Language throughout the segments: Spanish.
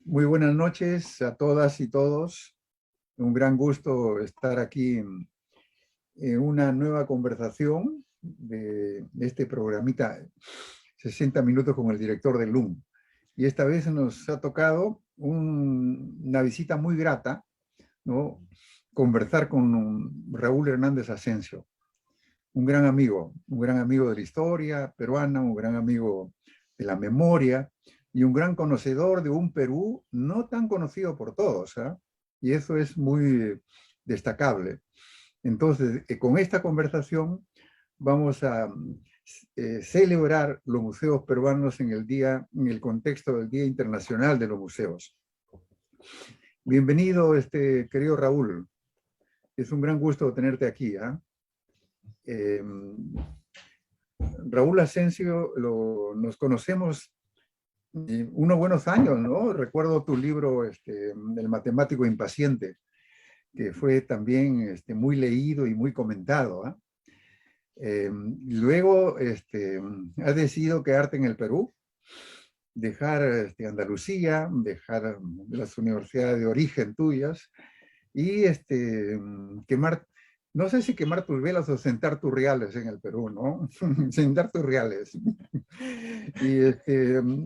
Muy buenas noches a todas y todos. Un gran gusto estar aquí en una nueva conversación de este programita 60 minutos con el director del LUM. Y esta vez nos ha tocado una visita muy grata, ¿no? Conversar con Raúl Hernández Asensio, un gran amigo de la historia peruana, un gran amigo de la memoria y un gran conocedor de un Perú no tan conocido por todos, ¿eh? Y eso es muy destacable. Entonces, con esta conversación vamos a celebrar los museos peruanos en en el contexto del Día Internacional de los Museos. Bienvenido, querido Raúl. Es un gran gusto tenerte aquí, ¿eh? Eh, Raúl Asensio, nos conocemos unos buenos años, ¿no? Recuerdo tu libro, El matemático impaciente, que fue también muy leído y muy comentado, ¿eh? Luego, has decidido quedarte en el Perú, dejar Andalucía, dejar las universidades de origen tuyas y quemar, no sé si quemar tus velas o sentar tus reales en el Perú, ¿no? Sentar tus reales. Y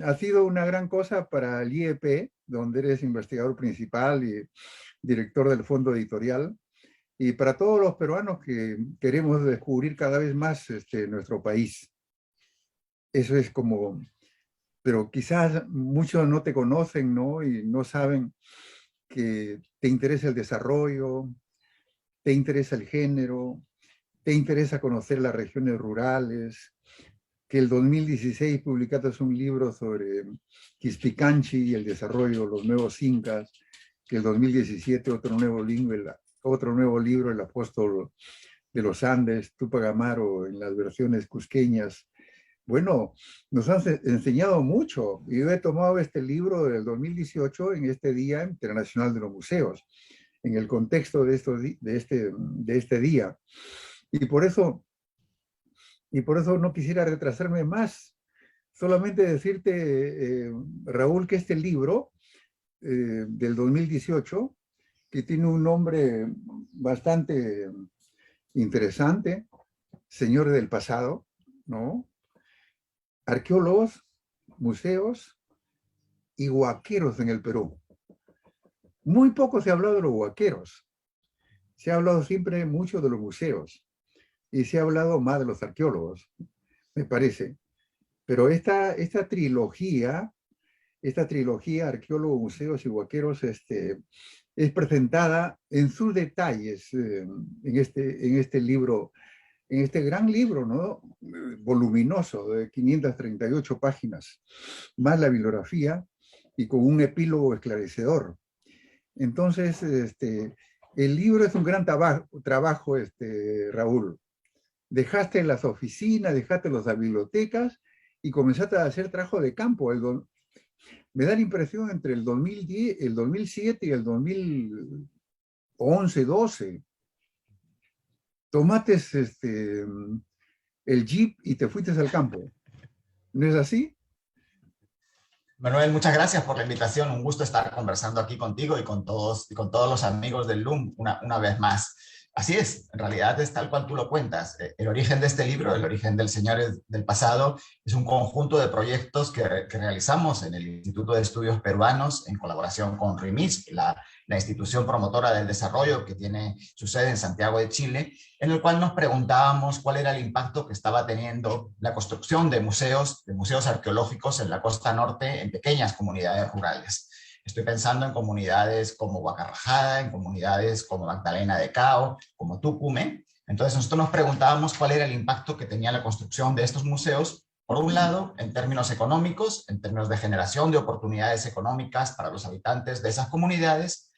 ha sido una gran cosa para el IEP, donde eres investigador principal y director del fondo editorial, y para todos los peruanos que queremos descubrir cada vez más nuestro país. Eso es como, pero quizás muchos no te conocen, ¿no? Y no saben que te interesa el desarrollo, te interesa el género, te interesa conocer las regiones rurales, que el 2016 publicaste un libro sobre Quispicanchi y el desarrollo de los nuevos incas, que el 2017 otro nuevo libro, El apóstol de los Andes, Túpac Amaru, en las versiones cusqueñas. Bueno, nos han enseñado mucho. Yo he tomado este libro del 2018 en este Día Internacional de los Museos, en el contexto de este día. Y por eso no quisiera retrasarme más. Solamente decirte, Raúl, que este libro del 2018, que tiene un nombre bastante interesante, Señores del Pasado, ¿no? Arqueólogos, museos y huaqueros en el Perú. Muy poco se ha hablado de los huaqueros. Se ha hablado siempre mucho de los museos y se ha hablado más de los arqueólogos, me parece. Pero esta trilogía, arqueólogos, museos y huaqueros, es presentada en sus detalles en este libro, en este gran libro, ¿no? Voluminoso, de 538 páginas, más la bibliografía y con un epílogo esclarecedor. Entonces, el libro es un gran trabajo, Raúl. Dejaste las oficinas, dejaste las bibliotecas y comenzaste a hacer trabajo de campo. Me da la impresión entre el 2010, el 2007 y el 2011, 12. Tomaste el jeep y te fuiste al campo. ¿No es así? Manuel, muchas gracias por la invitación. Un gusto estar conversando aquí contigo y con todos los amigos del LUM una vez más. Así es, en realidad es tal cual tú lo cuentas. El origen de este libro, el origen del Señores del Pasado, es un conjunto de proyectos que realizamos en el Instituto de Estudios Peruanos en colaboración con RIMIS, la institución promotora del desarrollo que tiene su sede en Santiago de Chile, en el cual nos preguntábamos cuál era el impacto que estaba teniendo la construcción de museos arqueológicos en la costa norte, en pequeñas comunidades rurales. Estoy pensando en comunidades como Huacarrajada, en comunidades como Magdalena de Cao, como Tucumé. Entonces nosotros nos preguntábamos cuál era el impacto que tenía la construcción de estos museos, por un lado, en términos económicos, en términos de generación de oportunidades económicas para los habitantes de esas comunidades,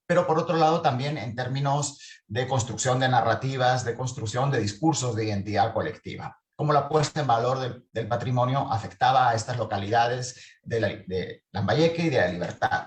pero por otro lado también en términos de construcción de narrativas, de construcción de discursos de identidad colectiva. Cómo la puesta en valor del patrimonio afectaba a estas localidades de Lambayeque y de La Libertad.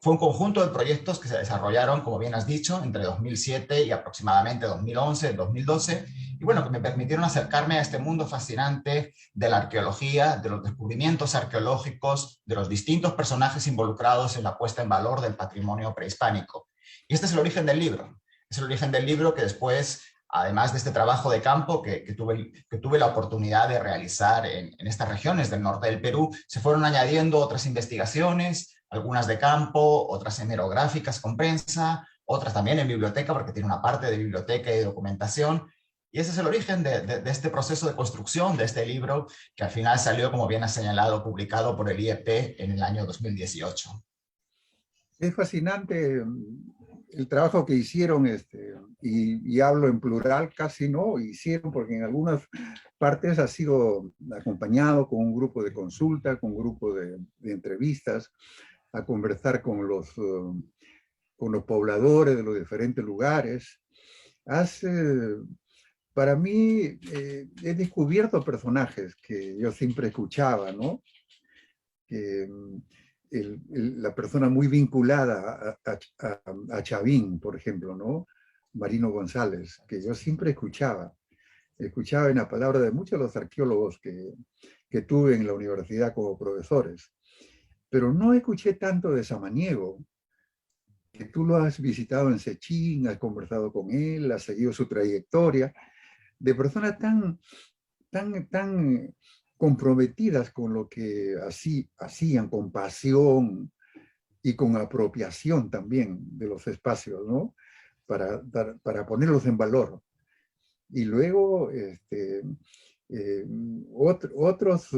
Fue un conjunto de proyectos que se desarrollaron, como bien has dicho, entre 2007 y aproximadamente 2011, 2012, y bueno, que me permitieron acercarme a este mundo fascinante de la arqueología, de los descubrimientos arqueológicos, de los distintos personajes involucrados en la puesta en valor del patrimonio prehispánico. Y este es el origen del libro. Es el origen del libro que después, además de este trabajo de campo que tuve la oportunidad de realizar en estas regiones del norte del Perú, se fueron añadiendo otras investigaciones, algunas de campo, otras hemerográficas con prensa, otras también en biblioteca, porque tiene una parte de biblioteca y de documentación. Y ese es el origen de este proceso de construcción de este libro, que al final salió, como bien ha señalado, publicado por el IEP en el año 2018. Es fascinante el trabajo que hicieron, y hablo en plural, casi no hicieron, porque en algunas partes ha sido acompañado con un grupo de consulta, con un grupo de entrevistas, a conversar con los pobladores de los diferentes lugares. Para mí, he descubierto personajes que yo siempre escuchaba, ¿no? Que, la persona muy vinculada a Chavín, por ejemplo, ¿no? Marino González, que yo siempre escuchaba en la palabra de muchos de los arqueólogos que tuve en la universidad como profesores. Pero no escuché tanto de Samaniego, que tú lo has visitado en Sechín, has conversado con él, has seguido su trayectoria, de personas tan comprometidas con lo que hacían, con pasión y con apropiación también de los espacios, ¿no? Para ponerlos en valor. Y luego, otros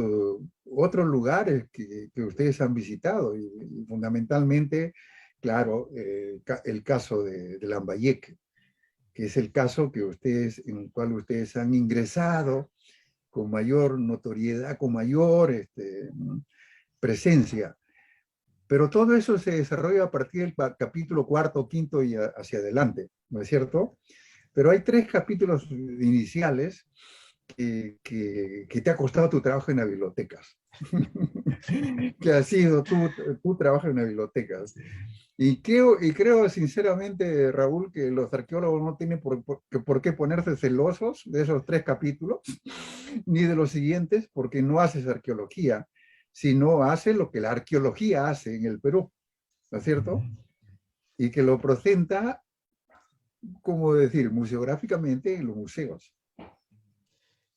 lugares que ustedes han visitado, y fundamentalmente, claro, el caso de Lambayeque, que es el caso en el cual ustedes han ingresado con mayor notoriedad, con mayor presencia. Pero todo eso se desarrolla a partir del capítulo cuarto, quinto y hacia adelante, ¿no es cierto? Pero hay 3 capítulos iniciales que te ha costado tu trabajo en las bibliotecas. Que ha sido tu trabajo en las bibliotecas. Y creo sinceramente, Raúl, que los arqueólogos no tienen por qué ponerse celosos de esos 3 capítulos, ni de los siguientes, porque no haces arqueología, sino haces lo que la arqueología hace en el Perú, ¿no es cierto? Y que lo presenta, como decir, museográficamente en los museos.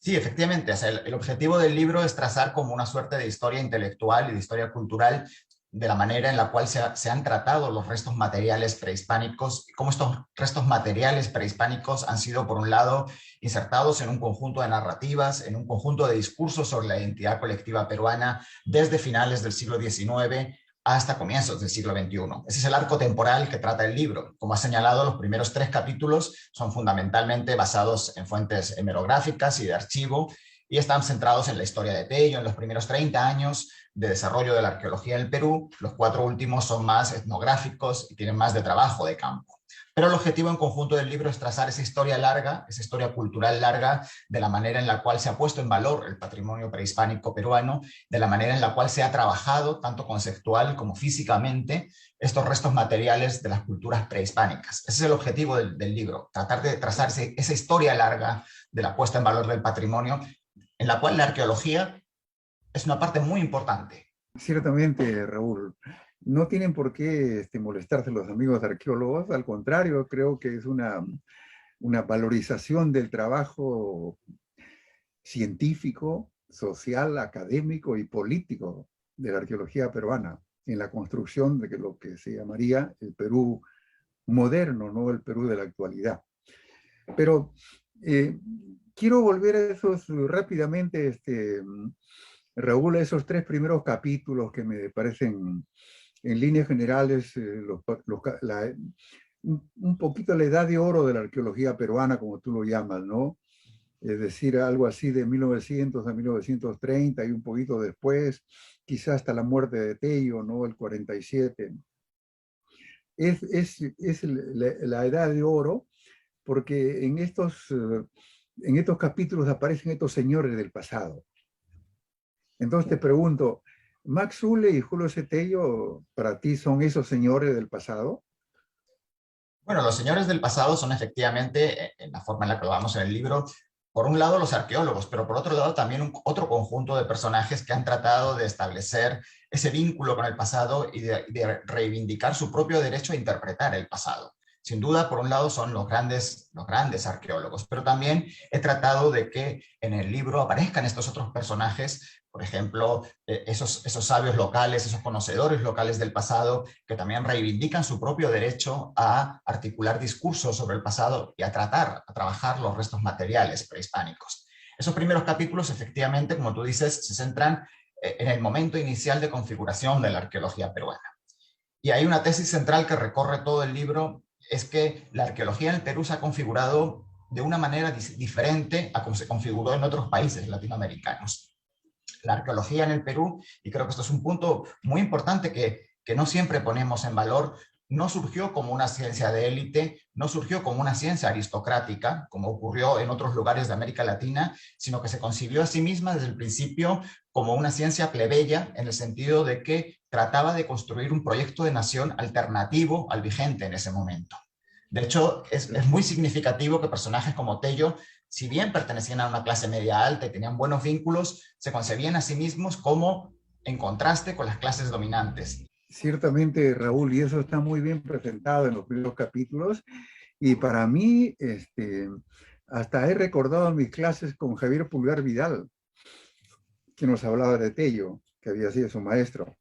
Sí, efectivamente. O sea, el objetivo del libro es trazar como una suerte de historia intelectual y de historia cultural de la manera en la cual se han tratado los restos materiales prehispánicos y cómo estos restos materiales prehispánicos han sido, por un lado, insertados en un conjunto de narrativas, en un conjunto de discursos sobre la identidad colectiva peruana desde finales del siglo XIX hasta comienzos del siglo XXI. Ese es el arco temporal que trata el libro. Como ha señalado, los primeros 3 capítulos son fundamentalmente basados en fuentes hemerográficas y de archivo y están centrados en la historia de Tello, en los primeros 30 años de desarrollo de la arqueología en el Perú. Los 4 últimos son más etnográficos y tienen más de trabajo de campo. Pero el objetivo en conjunto del libro es trazar esa historia larga, esa historia cultural larga, de la manera en la cual se ha puesto en valor el patrimonio prehispánico peruano, de la manera en la cual se ha trabajado, tanto conceptual como físicamente, estos restos materiales de las culturas prehispánicas. Ese es el objetivo del libro, tratar de trazar esa historia larga de la puesta en valor del patrimonio, en la cual la arqueología es una parte muy importante. Ciertamente, Raúl, no tienen por qué molestarse los amigos arqueólogos, al contrario, creo que es una valorización del trabajo científico, social, académico y político de la arqueología peruana en la construcción de lo que se llamaría el Perú moderno, no el Perú de la actualidad. Pero quiero volver a esos rápidamente, Raúl, a esos 3 primeros capítulos que me parecen en líneas generales un poquito la edad de oro de la arqueología peruana, como tú lo llamas, ¿no? Es decir, algo así de 1900 a 1930 y un poquito después, quizás hasta la muerte de Tello, ¿no? El 47. Es la edad de oro, porque en estos capítulos aparecen estos señores del pasado. Entonces te pregunto, Max Uhle y Julio Cetello, para ti, son esos señores del pasado. Bueno, los señores del pasado son efectivamente, en la forma en la que lo vamos en el libro, por un lado los arqueólogos, pero por otro lado también otro conjunto de personajes que han tratado de establecer ese vínculo con el pasado y de reivindicar su propio derecho a interpretar el pasado. Sin duda, por un lado son los grandes arqueólogos, pero también he tratado de que en el libro aparezcan estos otros personajes, por ejemplo, esos sabios locales, esos conocedores locales del pasado, que también reivindican su propio derecho a articular discursos sobre el pasado y a trabajar los restos materiales prehispánicos. Esos primeros capítulos, efectivamente, como tú dices, se centran en el momento inicial de configuración de la arqueología peruana. Y hay una tesis central que recorre todo el libro, es que la arqueología en el Perú se ha configurado de una manera diferente a como se configuró en otros países latinoamericanos. La arqueología en el Perú, y creo que esto es un punto muy importante que no siempre ponemos en valor, no surgió como una ciencia de élite, no surgió como una ciencia aristocrática, como ocurrió en otros lugares de América Latina, sino que se concibió a sí misma desde el principio como una ciencia plebeya, en el sentido de que trataba de construir un proyecto de nación alternativo al vigente en ese momento. De hecho, es muy significativo que personajes como Tello, si bien pertenecían a una clase media alta y tenían buenos vínculos, se concebían a sí mismos como en contraste con las clases dominantes. Ciertamente, Raúl, y eso está muy bien presentado en los primeros capítulos. Y para mí, hasta he recordado en mis clases con Javier Pulgar Vidal, que nos hablaba de Tello, que había sido su maestro,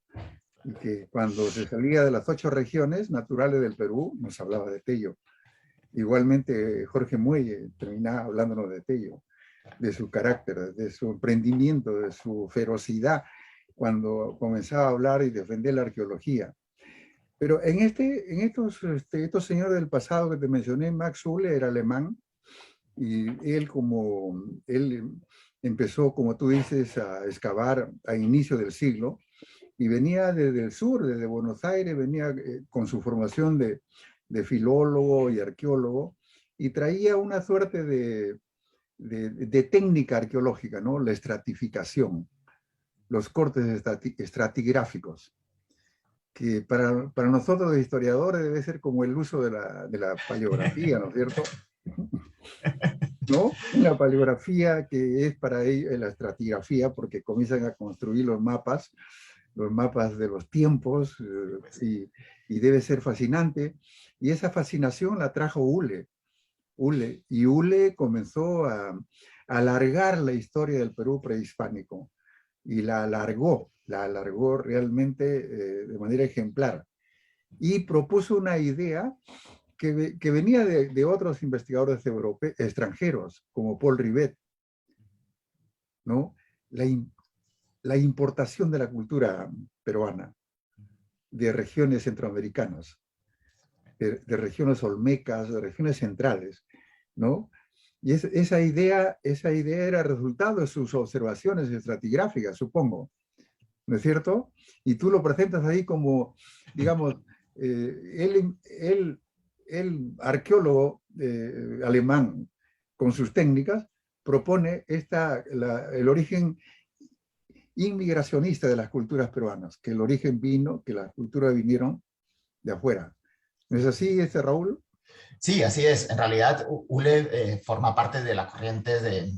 y que cuando se salía de las 8 regiones naturales del Perú, nos hablaba de Tello. Igualmente, Jorge Muelle terminaba hablándonos de Tello, de su carácter, de su emprendimiento, de su ferocidad, cuando comenzaba a hablar y defender la arqueología. Pero en estos señores del pasado que te mencioné, Max Uhle era alemán, y él empezó, como tú dices, a excavar a inicio del siglo, y venía desde el sur, desde Buenos Aires, venía con su formación de filólogo y arqueólogo, y traía una suerte de técnica arqueológica, ¿no? La estratificación, los cortes estratigráficos, que para nosotros los historiadores debe ser como el uso de la paleografía, ¿no es cierto? ¿No? La paleografía que es para ellos la estratigrafía, porque comienzan a construir los mapas de los tiempos, y debe ser fascinante. Y esa fascinación la trajo Uhle, y Uhle comenzó a alargar la historia del Perú prehispánico, y la alargó realmente de manera ejemplar, y propuso una idea que venía de otros investigadores extranjeros, como Paul Rivet, ¿no? La importación de la cultura peruana, de regiones centroamericanas, de regiones olmecas, de regiones centrales, ¿no? Y esa idea era resultado de sus observaciones estratigráficas, supongo, ¿no es cierto? Y tú lo presentas ahí como, digamos, el arqueólogo alemán, con sus técnicas, propone el origen inmigracionista de las culturas peruanas, que el origen vino, que las culturas vinieron de afuera. ¿No es así, Raúl? Sí, así es. En realidad, Uhle forma parte de las corrientes de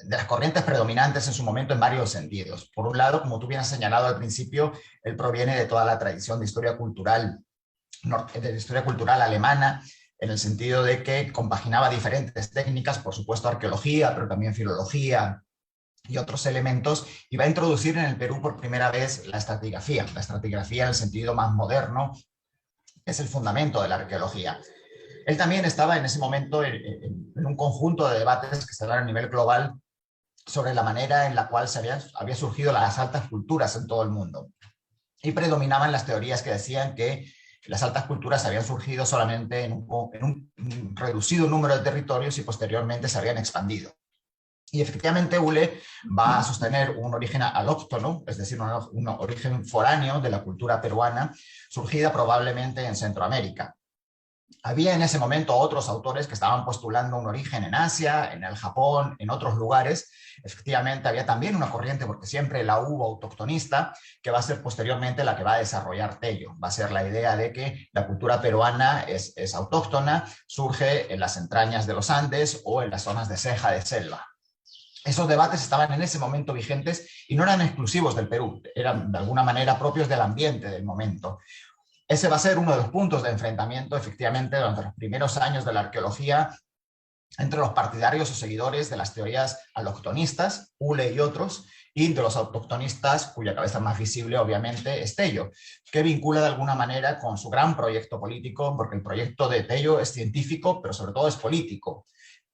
las corrientes predominantes en su momento en varios sentidos. Por un lado, como tú bien has señalado al principio, él proviene de toda la tradición de historia cultural alemana, en el sentido de que compaginaba diferentes técnicas, por supuesto arqueología, pero también filología y otros elementos, y va a introducir en el Perú por primera vez la estratigrafía en el sentido más moderno, es el fundamento de la arqueología. Él también estaba en ese momento en un conjunto de debates que se dan a nivel global sobre la manera en la cual había surgido las altas culturas en todo el mundo. Y predominaban las teorías que decían que las altas culturas habían surgido solamente en un reducido número de territorios y posteriormente se habían expandido. Y efectivamente Uhle va a sostener un origen alóctono, es decir, un origen foráneo de la cultura peruana, surgida probablemente en Centroamérica. Había en ese momento otros autores que estaban postulando un origen en Asia, en el Japón, en otros lugares. Efectivamente, había también una corriente, porque siempre la hubo autoctonista, que va a ser posteriormente la que va a desarrollar Tello. Va a ser la idea de que la cultura peruana es autóctona, surge en las entrañas de los Andes o en las zonas de ceja de selva. Esos debates estaban en ese momento vigentes y no eran exclusivos del Perú, eran de alguna manera propios del ambiente del momento. Ese va a ser uno de los puntos de enfrentamiento, efectivamente, durante los primeros años de la arqueología, entre los partidarios o seguidores de las teorías aloctonistas, Ule y otros, y de los autoctonistas, cuya cabeza más visible, obviamente, es Tello, que vincula de alguna manera con su gran proyecto político, porque el proyecto de Tello es científico, pero sobre todo es político,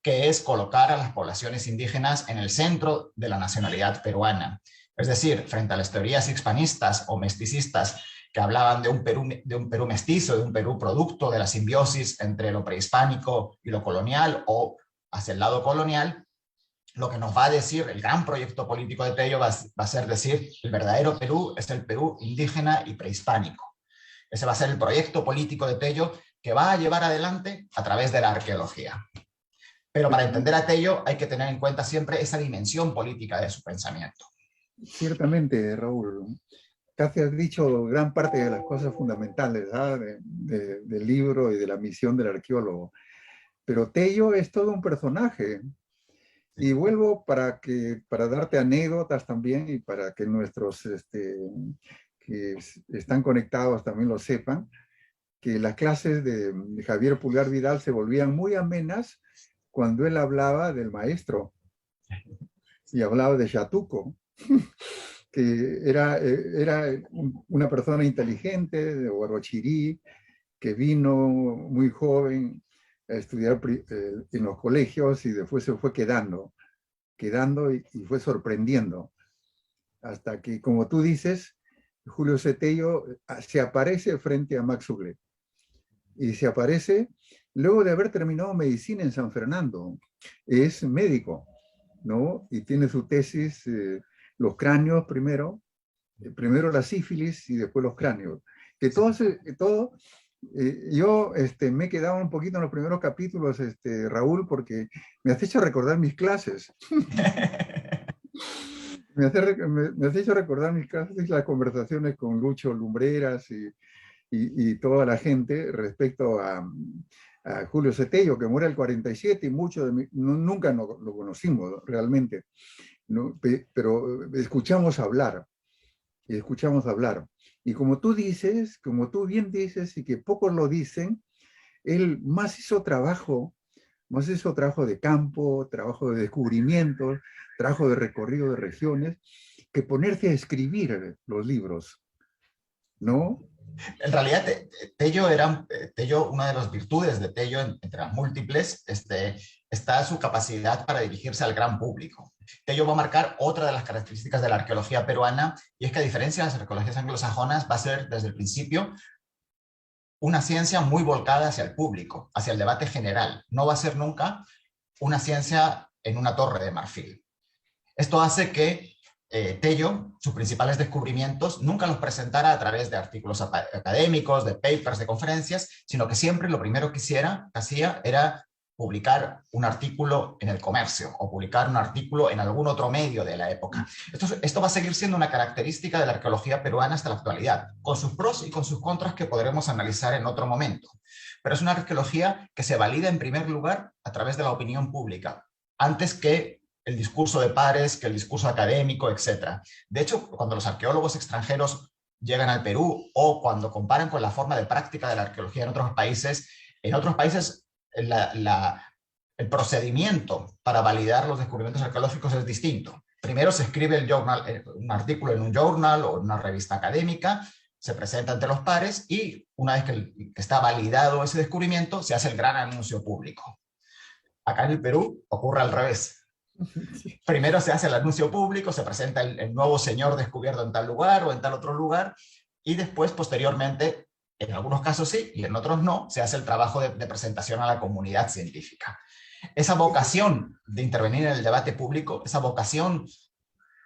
que es colocar a las poblaciones indígenas en el centro de la nacionalidad peruana. Es decir, frente a las teorías hispanistas o mesticistas que hablaban de un Perú mestizo, de un Perú producto de la simbiosis entre lo prehispánico y lo colonial, o hacia el lado colonial, lo que nos va a decir el gran proyecto político de Tello va a ser decir, el verdadero Perú es el Perú indígena y prehispánico. Ese va a ser el proyecto político de Tello que va a llevar adelante a través de la arqueología. Pero para entender a Tello hay que tener en cuenta siempre esa dimensión política de su pensamiento. Ciertamente, Raúl. Casi has dicho gran parte de las cosas fundamentales, ¿ah? Del libro y de la misión del arqueólogo. Pero Tello es todo un personaje. Y vuelvo para darte anécdotas también y para que nuestros que están conectados también lo sepan, que las clases de Javier Pulgar Vidal se volvían muy amenas cuando él hablaba del maestro y hablaba de Chatuco, que era una persona inteligente de Huarochirí, que vino muy joven a estudiar en los colegios y después se fue quedando y fue sorprendiendo. Hasta que, como tú dices, Julio Cetello se aparece frente a Max Ugle. Y se aparece luego de haber terminado medicina en San Fernando. Es médico, ¿no? Y tiene su tesis, los cráneos primero la sífilis y después los cráneos. Que todo yo me he quedado un poquito en los primeros capítulos, Raúl, porque me has hecho recordar mis clases. Me has hecho recordar mis clases y las conversaciones con Lucho Lumbreras y toda la gente respecto a Julio Cetello, que muere el 47 y mucho nunca lo conocimos realmente, ¿no? Pero escuchamos hablar. Y como tú dices, como tú bien dices, y que pocos lo dicen, él más hizo trabajo de campo, trabajo de descubrimientos, trabajo de recorrido de regiones, que ponerse a escribir los libros, ¿no? En realidad, Tello, una de las virtudes de Tello, entre las múltiples, está su capacidad para dirigirse al gran público. Tello va a marcar otra de las características de la arqueología peruana, y es que a diferencia de las arqueologías anglosajonas, va a ser desde el principio una ciencia muy volcada hacia el público, hacia el debate general. No va a ser nunca una ciencia en una torre de marfil. Esto hace que Tello, sus principales descubrimientos, nunca los presentara a través de artículos académicos, de papers, de conferencias, sino que siempre lo primero que hacía era publicar un artículo en El Comercio o publicar un artículo en algún otro medio de la época. Esto va a seguir siendo una característica de la arqueología peruana hasta la actualidad, con sus pros y con sus contras que podremos analizar en otro momento. Pero es una arqueología que se valida en primer lugar a través de la opinión pública, antes que el discurso de pares, que el discurso académico, etc. De hecho, cuando los arqueólogos extranjeros llegan al Perú o cuando comparan con la forma de práctica de la arqueología en otros países el procedimiento para validar los descubrimientos arqueológicos es distinto. Primero se escribe un artículo en un journal o en una revista académica, se presenta ante los pares y una vez que está validado ese descubrimiento, se hace el gran anuncio público. Acá en el Perú ocurre al revés. Primero se hace el anuncio público, se presenta el nuevo señor descubierto en tal lugar o en tal otro lugar, y después, posteriormente, en algunos casos sí y en otros no, se hace el trabajo de presentación a la comunidad científica. Esa vocación de intervenir en el debate público, esa vocación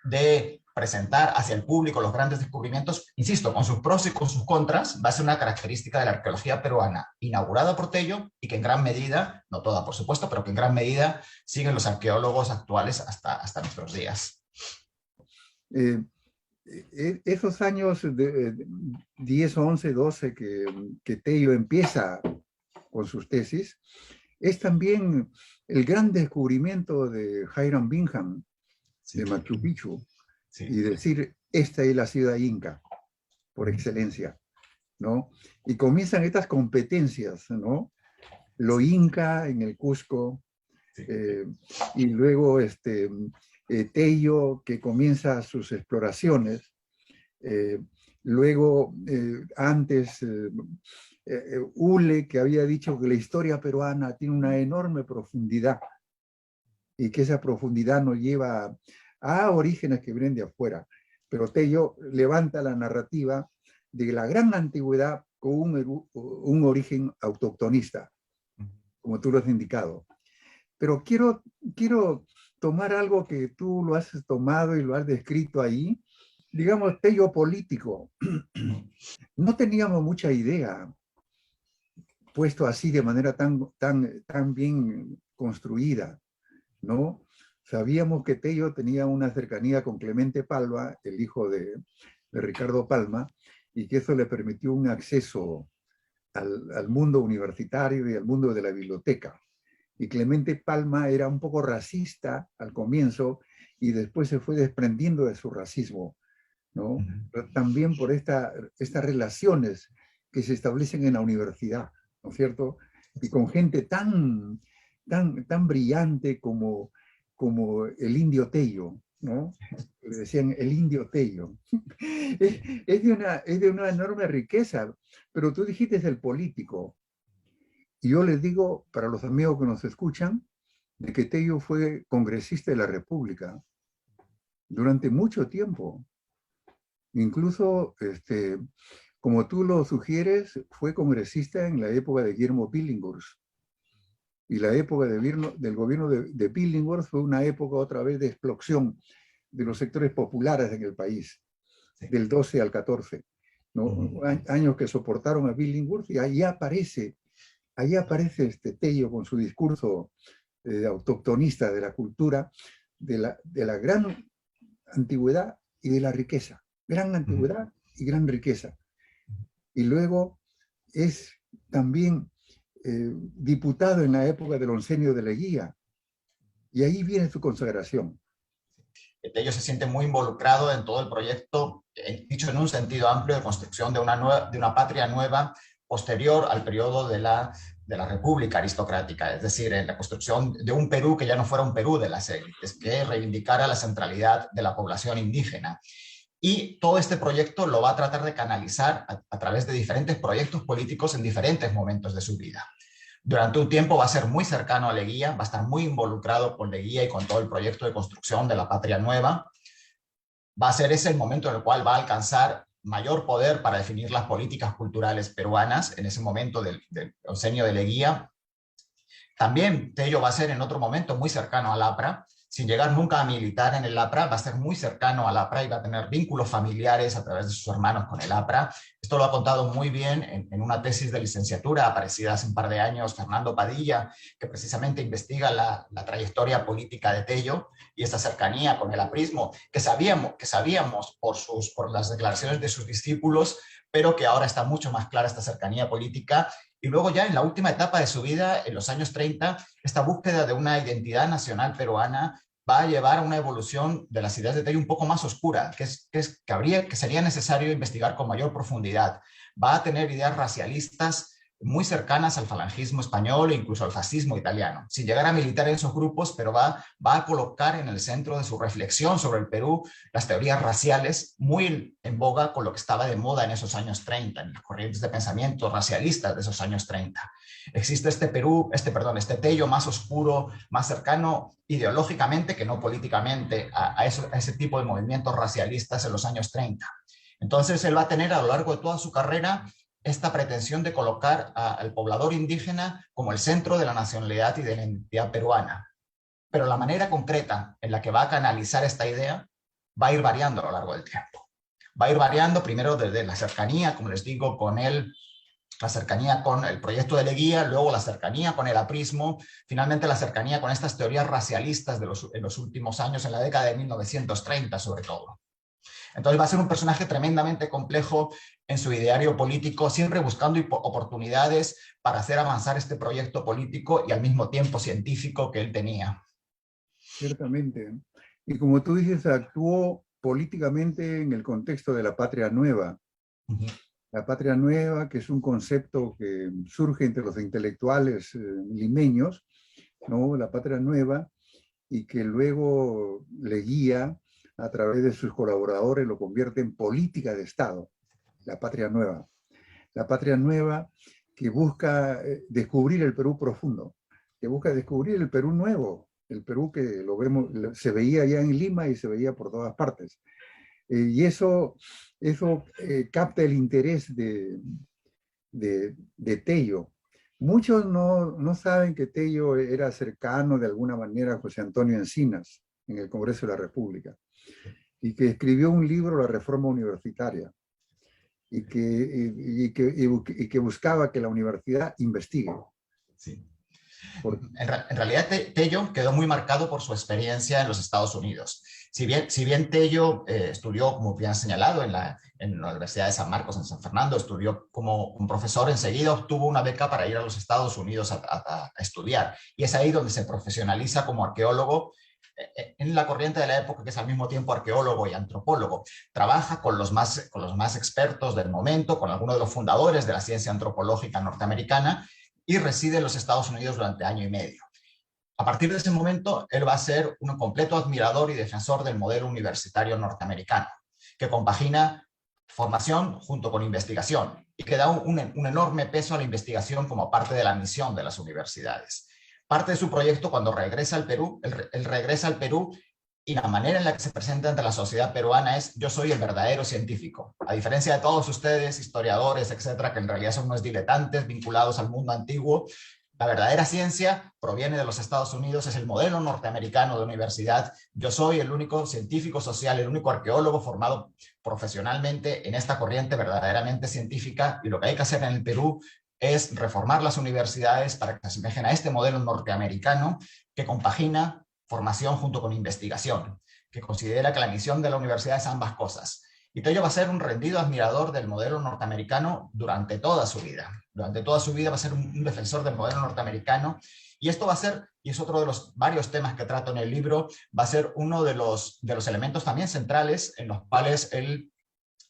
de presentar hacia el público los grandes descubrimientos, insisto, con sus pros y con sus contras, va a ser una característica de la arqueología peruana, inaugurada por Tello y que en gran medida, no toda por supuesto, pero que en gran medida siguen los arqueólogos actuales hasta nuestros días. Esos años de 10, 11, 12 que Tello empieza con sus tesis, es también el gran descubrimiento de Hiram Bingham, de Machu Picchu, y decir, esta es la ciudad inca, por excelencia, ¿no? Y comienzan estas competencias, ¿no? Lo inca en el Cusco, y luego Tello, que comienza sus exploraciones, luego antes Ule, que había dicho que la historia peruana tiene una enorme profundidad y que esa profundidad nos lleva a orígenes que vienen de afuera. Pero Tello levanta la narrativa de la gran antigüedad con un origen autoctonista, como tú lo has indicado. Pero quiero tomar algo que tú lo has tomado y lo has descrito ahí, digamos, Tello político. No teníamos mucha idea, puesto así de manera tan bien construida, ¿no? Sabíamos que Tello tenía una cercanía con Clemente Palma, el hijo de Ricardo Palma, y que eso le permitió un acceso al mundo universitario y al mundo de la biblioteca. Y Clemente Palma era un poco racista al comienzo y después se fue desprendiendo de su racismo, ¿no? Pero también por estas relaciones que se establecen en la universidad, ¿no es cierto? Y con gente tan brillante como el indio Tello, ¿no? Le decían el indio Tello. Es de una enorme riqueza, pero tú dijiste el político. Y yo les digo, para los amigos que nos escuchan, de que Tello fue congresista de la República durante mucho tiempo. Incluso, como tú lo sugieres, fue congresista en la época de Guillermo Billinghurst. Y la época del gobierno de Billinghurst fue una época otra vez de explosión de los sectores populares en el país, del 12 al 14, ¿no? Años que soportaron a Billinghurst, y ahí aparece Tello con su discurso autoctonista de la cultura, de la gran antigüedad y de la riqueza. Gran antigüedad y gran riqueza. Y luego es también diputado en la época del oncenio de Leguía. Y ahí viene su consagración. Tello se siente muy involucrado en todo el proyecto, dicho en un sentido amplio, de construcción de una patria nueva posterior al periodo de la República aristocrática, es decir, en la construcción de un Perú que ya no fuera un Perú de las élites, que reivindicara la centralidad de la población indígena. Y todo este proyecto lo va a tratar de canalizar a través de diferentes proyectos políticos en diferentes momentos de su vida. Durante un tiempo va a ser muy cercano a Leguía, va a estar muy involucrado con Leguía y con todo el proyecto de construcción de la patria nueva. Va a ser ese el momento en el cual va a alcanzar mayor poder para definir las políticas culturales peruanas, en ese momento del oncenio de Leguía. También Tello va a ser en otro momento muy cercano al APRA, sin llegar nunca a militar en el APRA, va a ser muy cercano al APRA y va a tener vínculos familiares a través de sus hermanos con el APRA. Esto lo ha contado muy bien en una tesis de licenciatura aparecida hace un par de años Fernando Padilla, que precisamente investiga la trayectoria política de Tello y esta cercanía con el aprismo, que sabíamos por las declaraciones de sus discípulos, pero que ahora está mucho más clara esta cercanía política. Y luego ya en la última etapa de su vida, en los años 30, esta búsqueda de una identidad nacional peruana va a llevar a una evolución de las ideas de Tello un poco más oscura, que sería necesario investigar con mayor profundidad. Va a tener ideas racialistas muy cercanas al falangismo español e incluso al fascismo italiano, sin llegar a militar en esos grupos, pero va a colocar en el centro de su reflexión sobre el Perú las teorías raciales, muy en boga con lo que estaba de moda en esos años 30, en las corrientes de pensamiento racialistas de esos años 30. Existe este Tello más oscuro, más cercano ideológicamente que no políticamente a ese tipo de movimientos racialistas en los años 30. Entonces él va a tener a lo largo de toda su carrera esta pretensión de colocar al poblador indígena como el centro de la nacionalidad y de la identidad peruana. Pero la manera concreta en la que va a canalizar esta idea va a ir variando a lo largo del tiempo. Va a ir variando primero desde la cercanía, como les digo, con la cercanía con el proyecto de Leguía, luego la cercanía con el aprismo, finalmente la cercanía con estas teorías racialistas en los últimos años, en la década de 1930 sobre todo. Entonces va a ser un personaje tremendamente complejo en su ideario político, siempre buscando oportunidades para hacer avanzar este proyecto político y al mismo tiempo científico que él tenía. Ciertamente. Y como tú dices, actuó políticamente en el contexto de la patria nueva. La patria nueva, que es un concepto que surge entre los intelectuales limeños, ¿no? La patria nueva, y que luego Leguía, a través de sus colaboradores, lo convierte en política de Estado, la patria nueva. La patria nueva que busca descubrir el Perú profundo, que busca descubrir el Perú nuevo, el Perú que lo vemos, se veía ya en Lima y se veía por todas partes. Y eso capta el interés de Tello. Muchos no saben que Tello era cercano de alguna manera a José Antonio Encinas en el Congreso de la República y que escribió un libro, La Reforma Universitaria, y que buscaba que la universidad investigue. Sí. En realidad, Tello quedó muy marcado por su experiencia en los Estados Unidos. Si bien Tello estudió, como bien señalado, en la Universidad de San Marcos, en San Fernando, estudió como un profesor, enseguida obtuvo una beca para ir a los Estados Unidos a estudiar. Y es ahí donde se profesionaliza como arqueólogo en la corriente de la época, que es al mismo tiempo arqueólogo y antropólogo. Trabaja con los más expertos del momento, con algunos de los fundadores de la ciencia antropológica norteamericana, y reside en los Estados Unidos durante año y medio. A partir de ese momento, él va a ser un completo admirador y defensor del modelo universitario norteamericano, que compagina formación junto con investigación y que da un enorme peso a la investigación como parte de la misión de las universidades. Parte de su proyecto, cuando regresa al Perú, él regresa al Perú y la manera en la que se presenta ante la sociedad peruana es: yo soy el verdadero científico. A diferencia de todos ustedes, historiadores, etcétera, que en realidad son unos diletantes vinculados al mundo antiguo, la verdadera ciencia proviene de los Estados Unidos, es el modelo norteamericano de universidad. Yo soy el único científico social, el único arqueólogo formado profesionalmente en esta corriente verdaderamente científica, y lo que hay que hacer en el Perú es reformar las universidades para que se asemejen a este modelo norteamericano que compagina formación junto con investigación, que considera que la misión de la universidad es ambas cosas. Y Tello va a ser un rendido admirador del modelo norteamericano durante toda su vida. Durante toda su vida va a ser un defensor del modelo norteamericano. Y esto va a ser, y es otro de los varios temas que trato en el libro, va a ser uno de los elementos también centrales en los cuales él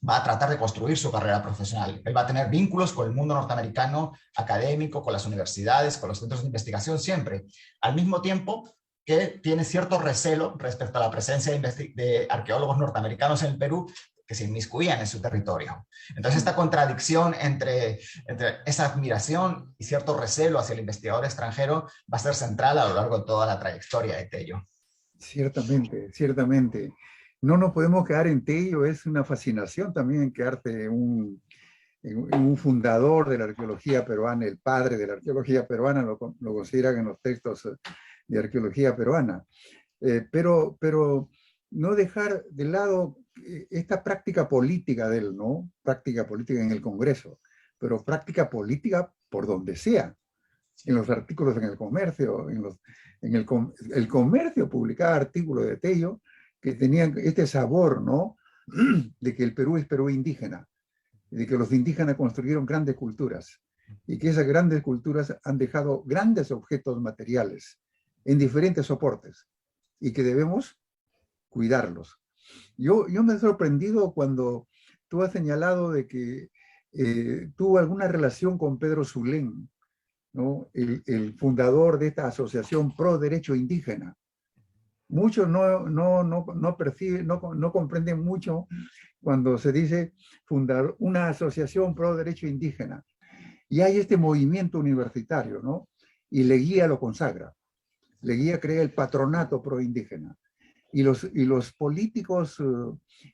va a tratar de construir su carrera profesional. Él va a tener vínculos con el mundo norteamericano, académico, con las universidades, con los centros de investigación, siempre. Al mismo tiempo que tiene cierto recelo respecto a la presencia de arqueólogos norteamericanos en el Perú que se inmiscuían en su territorio. Entonces, esta contradicción entre esa admiración y cierto recelo hacia el investigador extranjero va a ser central a lo largo de toda la trayectoria de Tello. Ciertamente, ciertamente. No nos podemos quedar en Tello, es una fascinación también quedarte en un fundador de la arqueología peruana, el padre de la arqueología peruana, lo consideran en los textos de arqueología peruana. Pero no dejar de lado esta práctica política de él, ¿no? Práctica política en el Congreso, pero práctica política por donde sea, en los artículos en el comercio, el comercio publicaba artículos de Tello que tenían este sabor, ¿no? De que el Perú es Perú indígena, de que los indígenas construyeron grandes culturas y que esas grandes culturas han dejado grandes objetos materiales en diferentes soportes y que debemos cuidarlos. Yo me he sorprendido cuando tú has señalado de que tuvo alguna relación con Pedro Zulén, ¿no? El fundador de esta asociación pro derecho indígena. Muchos no perciben, no comprenden mucho cuando se dice fundar una asociación pro derecho indígena. Y hay este movimiento universitario, ¿no? Y Leguía lo consagra. Leguía crea el patronato pro indígena. Y los políticos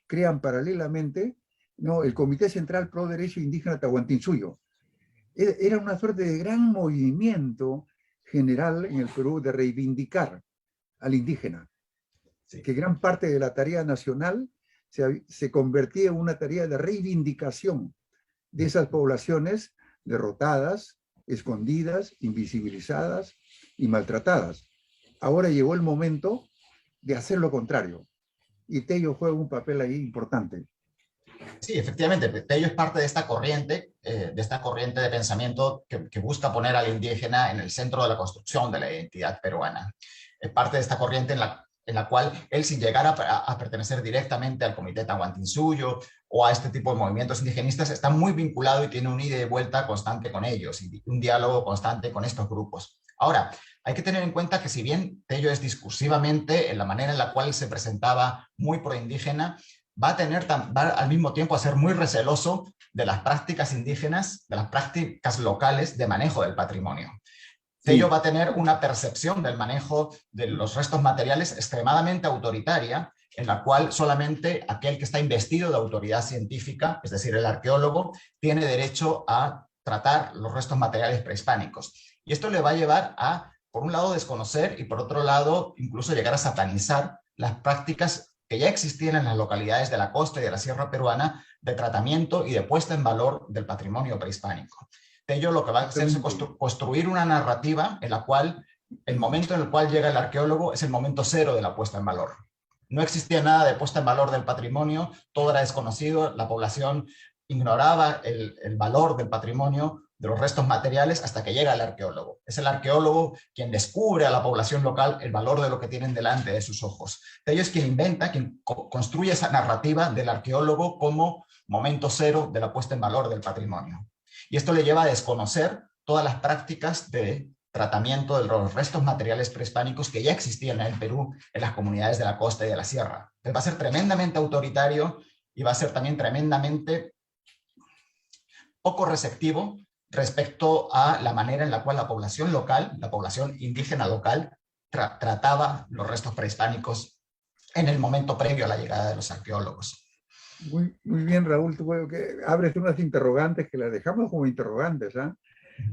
crean paralelamente, ¿no?, el Comité Central Pro Derecho Indígena Tahuantinsuyo. Era una suerte de gran movimiento general en el Perú de reivindicar al indígena. Sí. que gran parte de la tarea nacional se convertía en una tarea de reivindicación de esas poblaciones derrotadas, escondidas, invisibilizadas y maltratadas. Ahora llegó el momento de hacer lo contrario. Y Tello juega un papel ahí importante. Sí, efectivamente, Tello es parte de esta corriente de pensamiento que busca poner al indígena en el centro de la construcción de la identidad peruana. Es parte de esta corriente en la cual él, sin llegar a pertenecer directamente al Comité Tahuantinsuyo o a este tipo de movimientos indigenistas, está muy vinculado y tiene un ida y vuelta constante con ellos y un diálogo constante con estos grupos. Ahora, hay que tener en cuenta que si bien Tello es discursivamente, en la manera en la cual se presentaba muy proindígena, va al mismo tiempo a ser muy receloso de las prácticas indígenas, de las prácticas locales de manejo del patrimonio. Tello va a tener una percepción del manejo de los restos materiales extremadamente autoritaria, en la cual solamente aquel que está investido de autoridad científica, es decir, el arqueólogo, tiene derecho a tratar los restos materiales prehispánicos. Y esto le va a llevar a, por un lado, desconocer y por otro lado, incluso llegar a satanizar las prácticas que ya existían en las localidades de la costa y de la sierra peruana de tratamiento y de puesta en valor del patrimonio prehispánico. Tello lo que va a hacer es construir una narrativa en la cual el momento en el cual llega el arqueólogo es el momento cero de la puesta en valor. No existía nada de puesta en valor del patrimonio, todo era desconocido, la población ignoraba el valor del patrimonio, de los restos materiales, hasta que llega el arqueólogo. Es el arqueólogo quien descubre a la población local el valor de lo que tienen delante de sus ojos. Tello es quien inventa, quien construye esa narrativa del arqueólogo como momento cero de la puesta en valor del patrimonio. Y esto le lleva a desconocer todas las prácticas de tratamiento de los restos materiales prehispánicos que ya existían en el Perú, en las comunidades de la costa y de la sierra. Entonces va a ser tremendamente autoritario y va a ser también tremendamente poco receptivo respecto a la manera en la cual la población local, la población indígena local, trataba los restos prehispánicos en el momento previo a la llegada de los arqueólogos. Muy bien, Raúl, tú que abres unas interrogantes que las dejamos como interrogantes, ¿eh?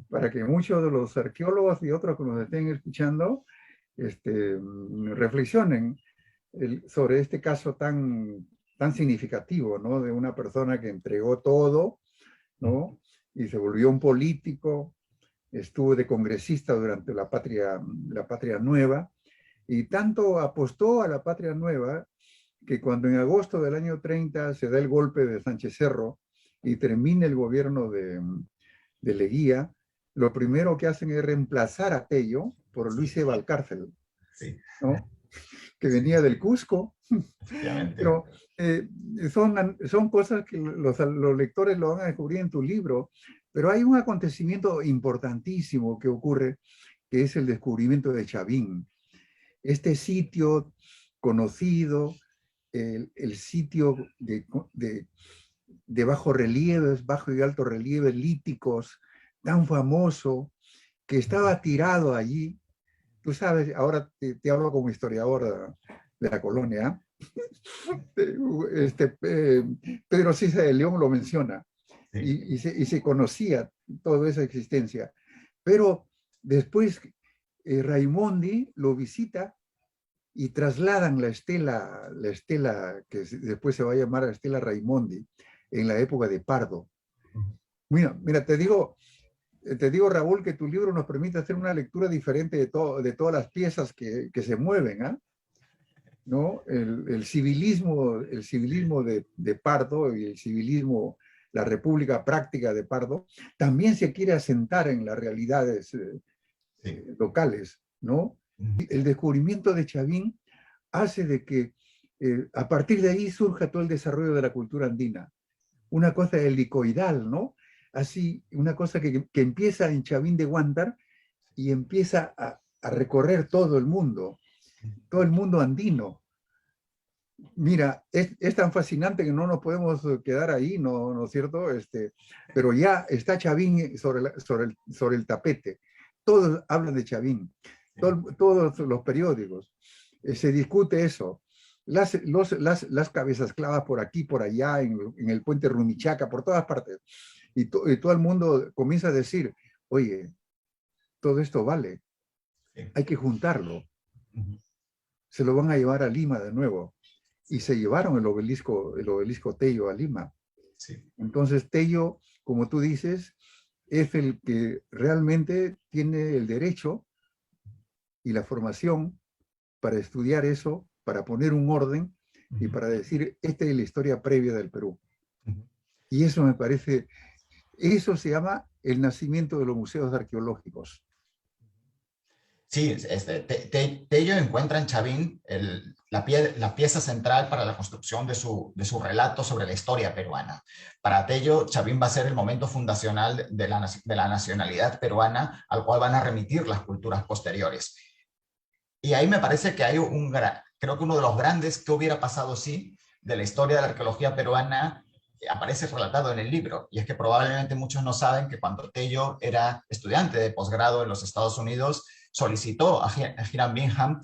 Para que muchos de los arqueólogos y otros que nos estén escuchando reflexionen sobre este caso tan significativo, ¿no? De una persona que entregó todo, ¿no? Y se volvió un político, estuvo de congresista durante la Patria Nueva, y tanto apostó a la Patria Nueva que cuando en agosto del año 30 se da el golpe de Sánchez Cerro y termina el gobierno de Leguía, lo primero que hacen es reemplazar a Tello por Luis E. Valcárcel, sí, ¿no? Que venía del Cusco. Pero son cosas que los lectores lo van a descubrir en tu libro, pero hay un acontecimiento importantísimo que ocurre, que es el descubrimiento de Chavín. Este sitio conocido, el sitio de bajo relieves, bajo y alto relieve, líticos, tan famoso, que estaba tirado allí. Tú sabes, ahora te hablo como historiador de la colonia. Pedro Cisa de León lo menciona y se conocía toda esa existencia. Pero después Raimondi lo visita y trasladan la estela que después se va a llamar la estela Raimondi en la época de Pardo. Mira, te digo, Raúl, que tu libro nos permite hacer una lectura diferente de todas las piezas que se mueven, ¿eh? ¿No? El civilismo de Pardo y el civilismo, la república práctica de Pardo, también se quiere asentar en las realidades locales, ¿no? El descubrimiento de Chavín hace de que a partir de ahí surja todo el desarrollo de la cultura andina, una cosa helicoidal, ¿no? Así, una cosa que empieza en Chavín de Huántar y empieza a recorrer todo el mundo andino. Mira, es tan fascinante que no nos podemos quedar ahí, ¿no es cierto? Pero ya está Chavín sobre el tapete. Todos hablan de Chavín, todos los periódicos. Se discute eso. Las cabezas clavas por aquí, por allá, en el puente Rumichaca, por todas partes. Y todo el mundo comienza a decir, oye, todo esto vale, hay que juntarlo. se lo van a llevar a Lima de nuevo. Y se llevaron el obelisco Tello a Lima. Sí. Entonces Tello, como tú dices, es el que realmente tiene el derecho y la formación para estudiar eso, para poner un orden y para decir, esta es la historia previa del Perú. Y eso me parece, eso se llama el nacimiento de los museos arqueológicos. Sí, Tello encuentra en Chavín la pieza central para la construcción de su relato sobre la historia peruana. Para Tello, Chavín va a ser el momento fundacional de la nacionalidad peruana al cual van a remitir las culturas posteriores. Y ahí me parece que hay creo que uno de los grandes que hubiera pasado sí de la historia de la arqueología peruana aparece relatado en el libro, y es que probablemente muchos no saben que cuando Tello era estudiante de posgrado en los Estados Unidos, solicitó a Hiram Bingham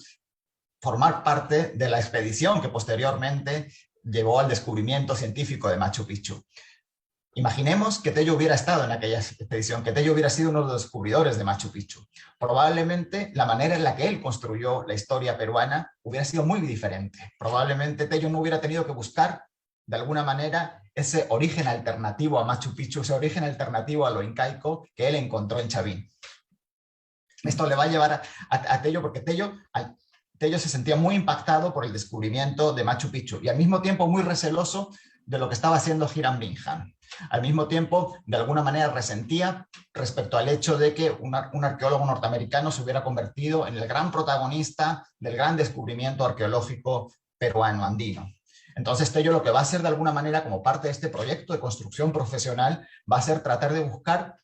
formar parte de la expedición que posteriormente llevó al descubrimiento científico de Machu Picchu. Imaginemos que Tello hubiera estado en aquella expedición, que Tello hubiera sido uno de los descubridores de Machu Picchu. Probablemente la manera en la que él construyó la historia peruana hubiera sido muy diferente. Probablemente Tello no hubiera tenido que buscar, de alguna manera, ese origen alternativo a Machu Picchu, ese origen alternativo a lo incaico que él encontró en Chavín. Esto le va a llevar a Tello, porque Tello se sentía muy impactado por el descubrimiento de Machu Picchu y al mismo tiempo muy receloso de lo que estaba haciendo Hiram Bingham. Al mismo tiempo, de alguna manera resentía respecto al hecho de que un arqueólogo norteamericano se hubiera convertido en el gran protagonista del gran descubrimiento arqueológico peruano andino. Entonces Tello lo que va a hacer de alguna manera como parte de este proyecto de construcción profesional va a ser tratar de buscar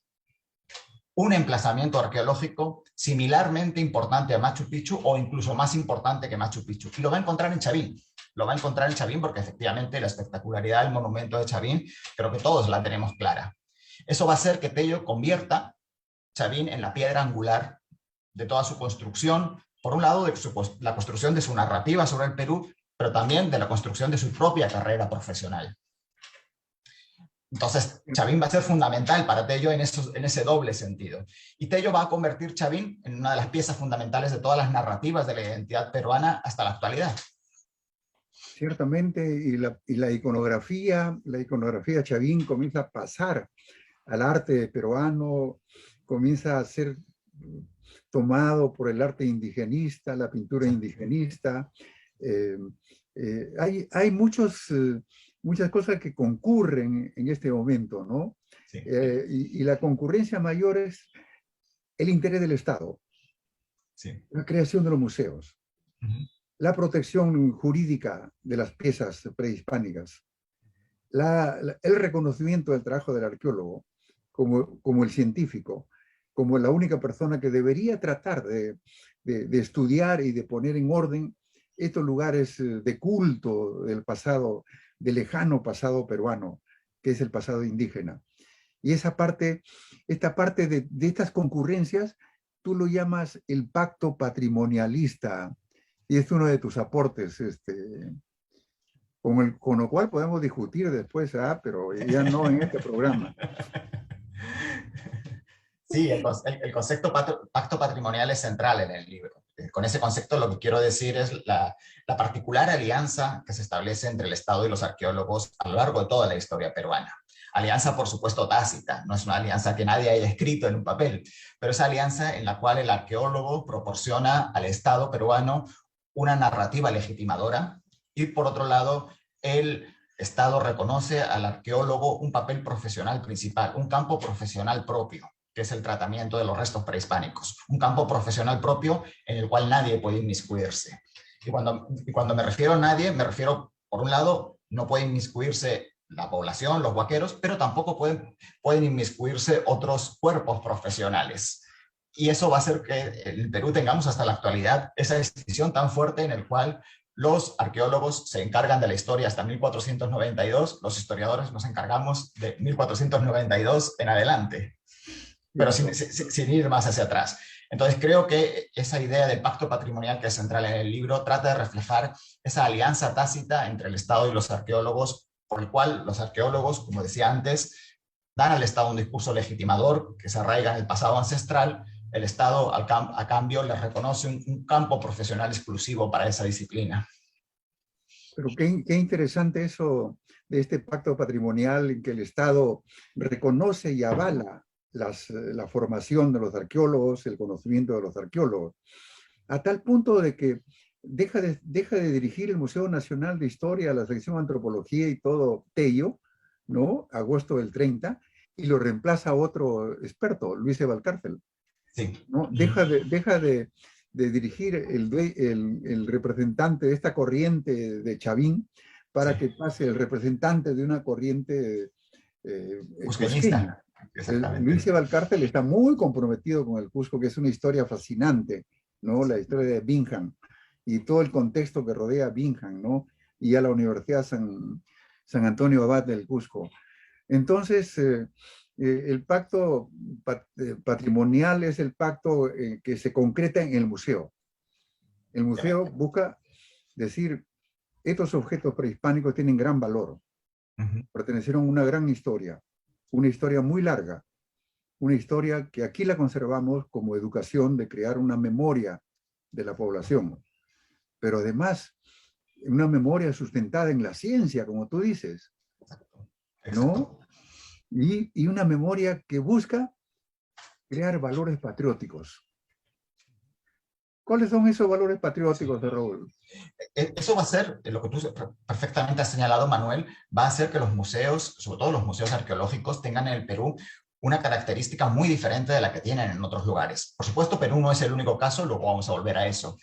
un emplazamiento arqueológico similarmente importante a Machu Picchu o incluso más importante que Machu Picchu. Y lo va a encontrar en Chavín. Lo va a encontrar en Chavín porque efectivamente la espectacularidad del monumento de Chavín creo que todos la tenemos clara. Eso va a hacer que Tello convierta Chavín en la piedra angular de toda su construcción, por un lado de la construcción de su narrativa sobre el Perú, pero también de la construcción de su propia carrera profesional. Entonces, Chavín va a ser fundamental para Tello en ese doble sentido. Y Tello va a convertir Chavín en una de las piezas fundamentales de todas las narrativas de la identidad peruana hasta la actualidad. Ciertamente, y la iconografía Chavín comienza a pasar al arte peruano, comienza a ser tomado por el arte indigenista, la pintura indigenista. Hay muchas cosas que concurren en este momento, ¿no? Sí. Y la concurrencia mayor es el interés del Estado, sí, la creación de los museos, la protección jurídica de las piezas prehispánicas, el reconocimiento del trabajo del arqueólogo como el científico, como la única persona que debería tratar de estudiar y de poner en orden estos lugares de culto del pasado, del lejano pasado peruano, que es el pasado indígena. Y esta parte de estas concurrencias, tú lo llamas el pacto patrimonialista, y es uno de tus aportes, con lo cual podemos discutir después, pero ya no en este programa. Sí, el concepto pacto patrimonial es central en el libro. Con ese concepto lo que quiero decir es la particular alianza que se establece entre el Estado y los arqueólogos a lo largo de toda la historia peruana. Alianza, por supuesto, tácita, no es una alianza que nadie haya escrito en un papel, pero es alianza en la cual el arqueólogo proporciona al Estado peruano una narrativa legitimadora y, por otro lado, el Estado reconoce al arqueólogo un papel profesional principal, un campo profesional propio, que es el tratamiento de los restos prehispánicos. Un campo profesional propio en el cual nadie puede inmiscuirse. Y cuando me refiero a nadie, me refiero, por un lado, no puede inmiscuirse la población, los huaqueros, pero tampoco pueden inmiscuirse otros cuerpos profesionales. Y eso va a hacer que en el Perú tengamos hasta la actualidad esa distinción tan fuerte en el cual los arqueólogos se encargan de la historia hasta 1492, los historiadores nos encargamos de 1492 en adelante, pero sin ir más hacia atrás. Entonces creo que esa idea del pacto patrimonial que es central en el libro trata de reflejar esa alianza tácita entre el Estado y los arqueólogos, por el cual los arqueólogos, como decía antes, dan al Estado un discurso legitimador que se arraiga en el pasado ancestral, el Estado a cambio les reconoce un campo profesional exclusivo para esa disciplina. Pero qué interesante eso de este pacto patrimonial en que el Estado reconoce y avala la formación de los arqueólogos, el conocimiento de los arqueólogos, a tal punto de que deja de dirigir el Museo Nacional de Historia, la sección Antropología y todo Tello, ¿no? Agosto del 30, y lo reemplaza otro experto, Luis de Valcárcel. Sí. ¿No? Deja de dirigir el representante de esta corriente de Chavín para que pase el representante de una corriente cusqueña. Luis de Valcárcel está muy comprometido con el Cusco, que es una historia fascinante, ¿no? La historia de Bingham y todo el contexto que rodea a Bingham, ¿no? Y a la Universidad San Antonio Abad del Cusco. Entonces, el pacto patrimonial es el pacto que se concreta en el museo. El museo busca decir, estos objetos prehispánicos tienen gran valor, pertenecieron a una gran historia, una historia muy larga, una historia que aquí la conservamos como educación de crear una memoria de la población, pero además una memoria sustentada en la ciencia, como tú dices, ¿no? Y una memoria que busca crear valores patrióticos. ¿Cuáles son esos valores patrióticos de Raúl? Eso va a ser, lo que tú perfectamente has señalado, Manuel, va a hacer que los museos, sobre todo los museos arqueológicos, tengan en el Perú una característica muy diferente de la que tienen en otros lugares. Por supuesto, Perú no es el único caso, luego vamos a volver a eso.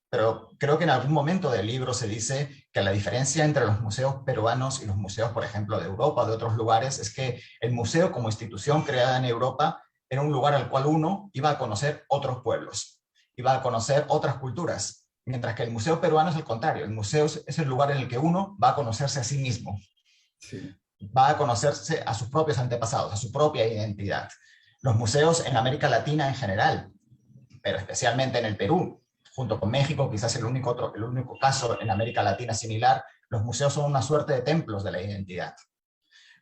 Pero creo que en algún momento del libro se dice que la diferencia entre los museos peruanos y los museos, por ejemplo, de Europa o de otros lugares, es que el museo como institución creada en Europa era un lugar al cual uno iba a conocer otros pueblos, iba a conocer otras culturas, mientras que el museo peruano es el contrario. El museo es el lugar en el que uno va a conocerse a sí mismo, sí. Va a conocerse a sus propios antepasados, a su propia identidad. Los museos en América Latina en general, pero especialmente en el Perú, junto con México, quizás el único caso en América Latina similar, los museos son una suerte de templos de la identidad.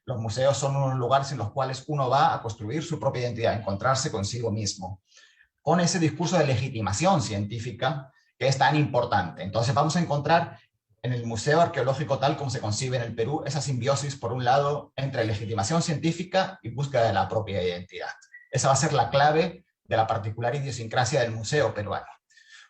Los museos son unos lugares en los cuales uno va a construir su propia identidad, a encontrarse consigo mismo, con ese discurso de legitimación científica que es tan importante. Entonces vamos a encontrar en el Museo Arqueológico tal como se concibe en el Perú esa simbiosis, por un lado, entre legitimación científica y búsqueda de la propia identidad. Esa va a ser la clave de la particular idiosincrasia del museo peruano.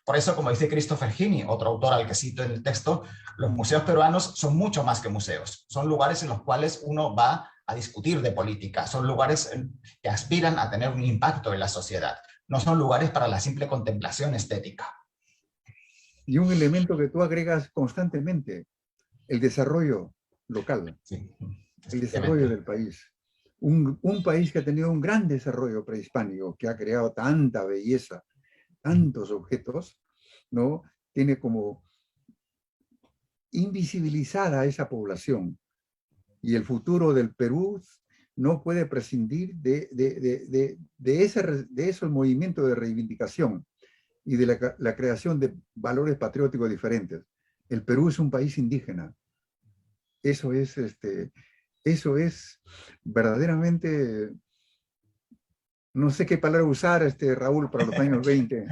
Por eso, como dice Christopher Gini, otro autor al que cito en el texto, los museos peruanos son mucho más que museos. Son lugares en los cuales uno va a discutir de política, son lugares que aspiran a tener un impacto en la sociedad. No son lugares para la simple contemplación estética. Y un elemento que tú agregas constantemente, el desarrollo local, sí, el desarrollo del país. Un país que ha tenido un gran desarrollo prehispánico, que ha creado tanta belleza, tantos objetos, ¿no? Tiene como invisibilizada a esa población. Y el futuro del Perú no puede prescindir de esos movimientos de reivindicación y de la creación de valores patrióticos diferentes. El Perú es un país indígena. Eso es verdaderamente, no sé qué palabra usar, Raúl, para los años 20.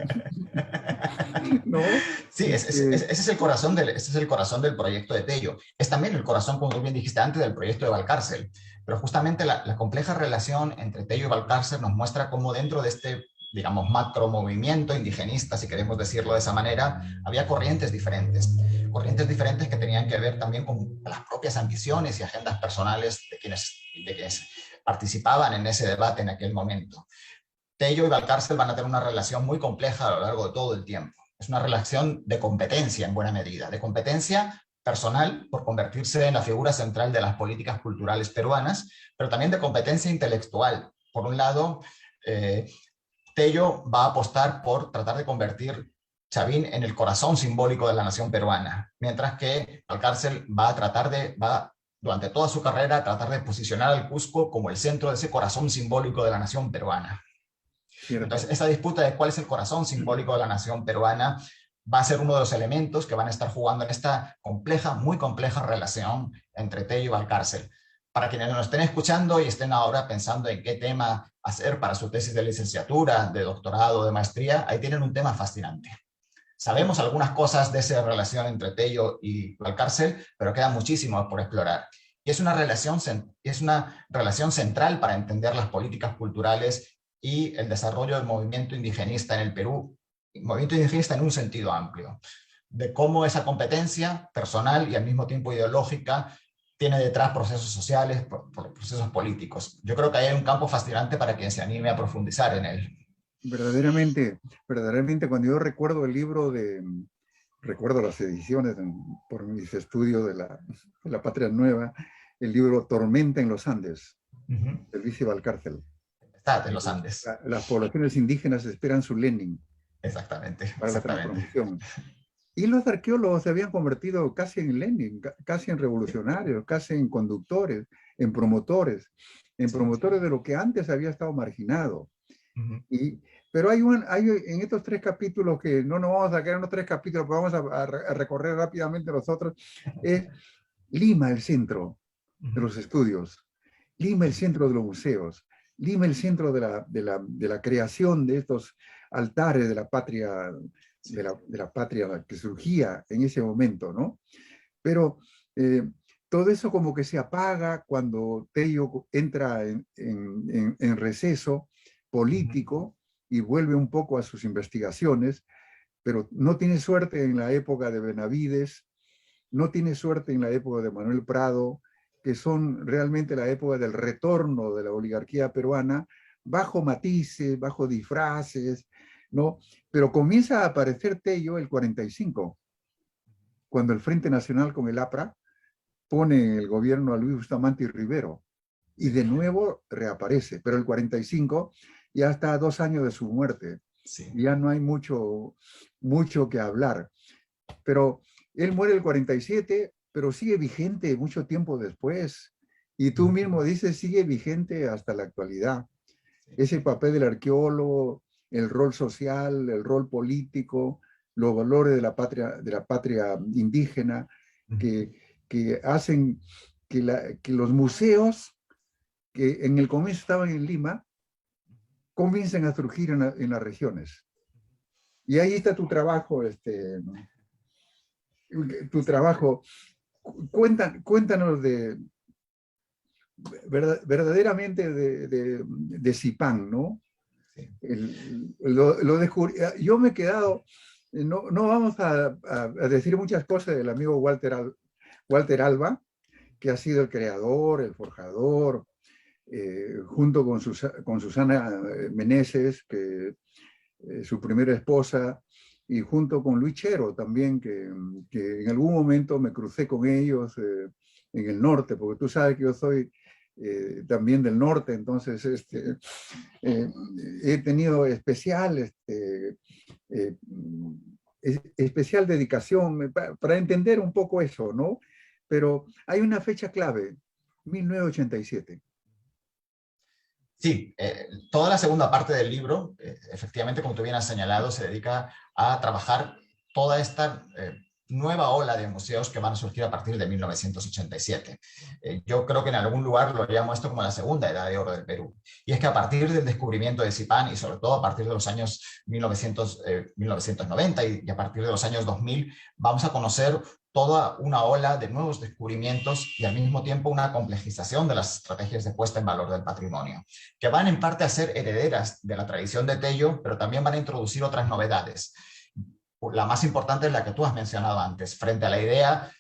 ¿No? Sí, ese es el corazón del proyecto de Tello. Es también el corazón, como tú bien dijiste antes, del proyecto de Valcárcel. Pero justamente la compleja relación entre Tello y Valcárcel nos muestra cómo dentro de este, digamos, macro movimiento indigenista, si queremos decirlo de esa manera, había corrientes diferentes que tenían que ver también con las propias ambiciones y agendas personales de quienes participaban en ese debate en aquel momento. Tello y Valcárcel van a tener una relación muy compleja a lo largo de todo el tiempo. Es una relación de competencia en buena medida, de competencia personal por convertirse en la figura central de las políticas culturales peruanas, pero también de competencia intelectual. Por un lado, Tello va a apostar por tratar de convertir Chavín en el corazón simbólico de la nación peruana, mientras que Valcárcel va durante toda su carrera a tratar de posicionar al Cusco como el centro de ese corazón simbólico de la nación peruana. Cierto. Entonces, esa disputa de cuál es el corazón simbólico de la nación peruana va a ser uno de los elementos que van a estar jugando en esta compleja, muy compleja relación entre Tello y Valcárcel. para quienes nos estén escuchando y estén ahora pensando en qué tema hacer para su tesis de licenciatura, de doctorado, de maestría, ahí tienen un tema fascinante. Sabemos algunas cosas de esa relación entre Tello y Valcárcel, pero queda muchísimo por explorar. Y es una relación central para entender las políticas culturales y el desarrollo del movimiento indigenista en el Perú, movimiento indigenista en un sentido amplio, de cómo esa competencia personal y al mismo tiempo ideológica tiene detrás procesos sociales, procesos políticos. Yo creo que hay un campo fascinante para quien se anime a profundizar en él. Verdaderamente, verdaderamente, cuando yo recuerdo el libro recuerdo las ediciones por mis estudios de la Patria Nueva, el libro Tormenta en los Andes, de Luis Valcárcel. Está en los Andes. Las poblaciones indígenas esperan su Lenin. Exactamente. Para la transformación. Y los arqueólogos se habían convertido casi en Lenin, casi en revolucionarios, casi en conductores, en promotores de lo que antes había estado marginado. Pero hay en estos 3 capítulos, que no nos vamos a sacar en los 3 capítulos, pero vamos a recorrer rápidamente los otros, es Lima el centro de los estudios, Lima el centro de los museos, Lima el centro de la creación de estos altares de la patria, de la patria que surgía en ese momento, ¿no? Pero todo eso como que se apaga cuando Tello entra en receso político y vuelve un poco a sus investigaciones, pero no tiene suerte en la época de Benavides, no tiene suerte en la época de Manuel Prado, que son realmente la época del retorno de la oligarquía peruana, bajo matices, bajo disfraces, ¿no? Pero comienza a aparecer Tello el 45, cuando el Frente Nacional con el APRA pone en el gobierno a Luis Bustamante y Rivero, y de nuevo reaparece, pero el 45 ya está a 2 años de su muerte, sí. Ya no hay mucho que hablar, pero él muere el 47, pero sigue vigente mucho tiempo después, y tú mismo dices, sigue vigente hasta la actualidad. Ese papel del arqueólogo, el rol social, el rol político, los valores de la patria indígena, que hacen que los museos, que en el comienzo estaban en Lima, comiencen a surgir en las regiones. Y ahí está tu trabajo, Cuéntanos verdaderamente de Zipán, ¿no? Sí. Yo me he quedado, no vamos a decir muchas cosas del amigo Walter Alba, que ha sido el creador, el forjador, junto con Susana Meneses, que su primera esposa, y junto con Luis Chero también, que en algún momento me crucé con ellos en el norte, porque tú sabes que yo soy también del norte, entonces he tenido especial dedicación para entender un poco eso, ¿no? Pero hay una fecha clave, 1987. Sí, toda la segunda parte del libro, efectivamente, como tú bien has señalado, se dedica a trabajar toda esta nueva ola de museos que van a surgir a partir de 1987. Yo creo que en algún lugar lo llamo esto como la segunda edad de oro del Perú. Y es que a partir del descubrimiento de Zipán, y sobre todo a partir de los años 1990 y a partir de los años 2000, vamos a conocer toda una ola de nuevos descubrimientos y al mismo tiempo una complejización de las estrategias de puesta en valor del patrimonio, que van en parte a ser herederas de la tradición de Tello, pero también van a introducir otras novedades. La más importante es la que tú has mencionado antes, frente a la idea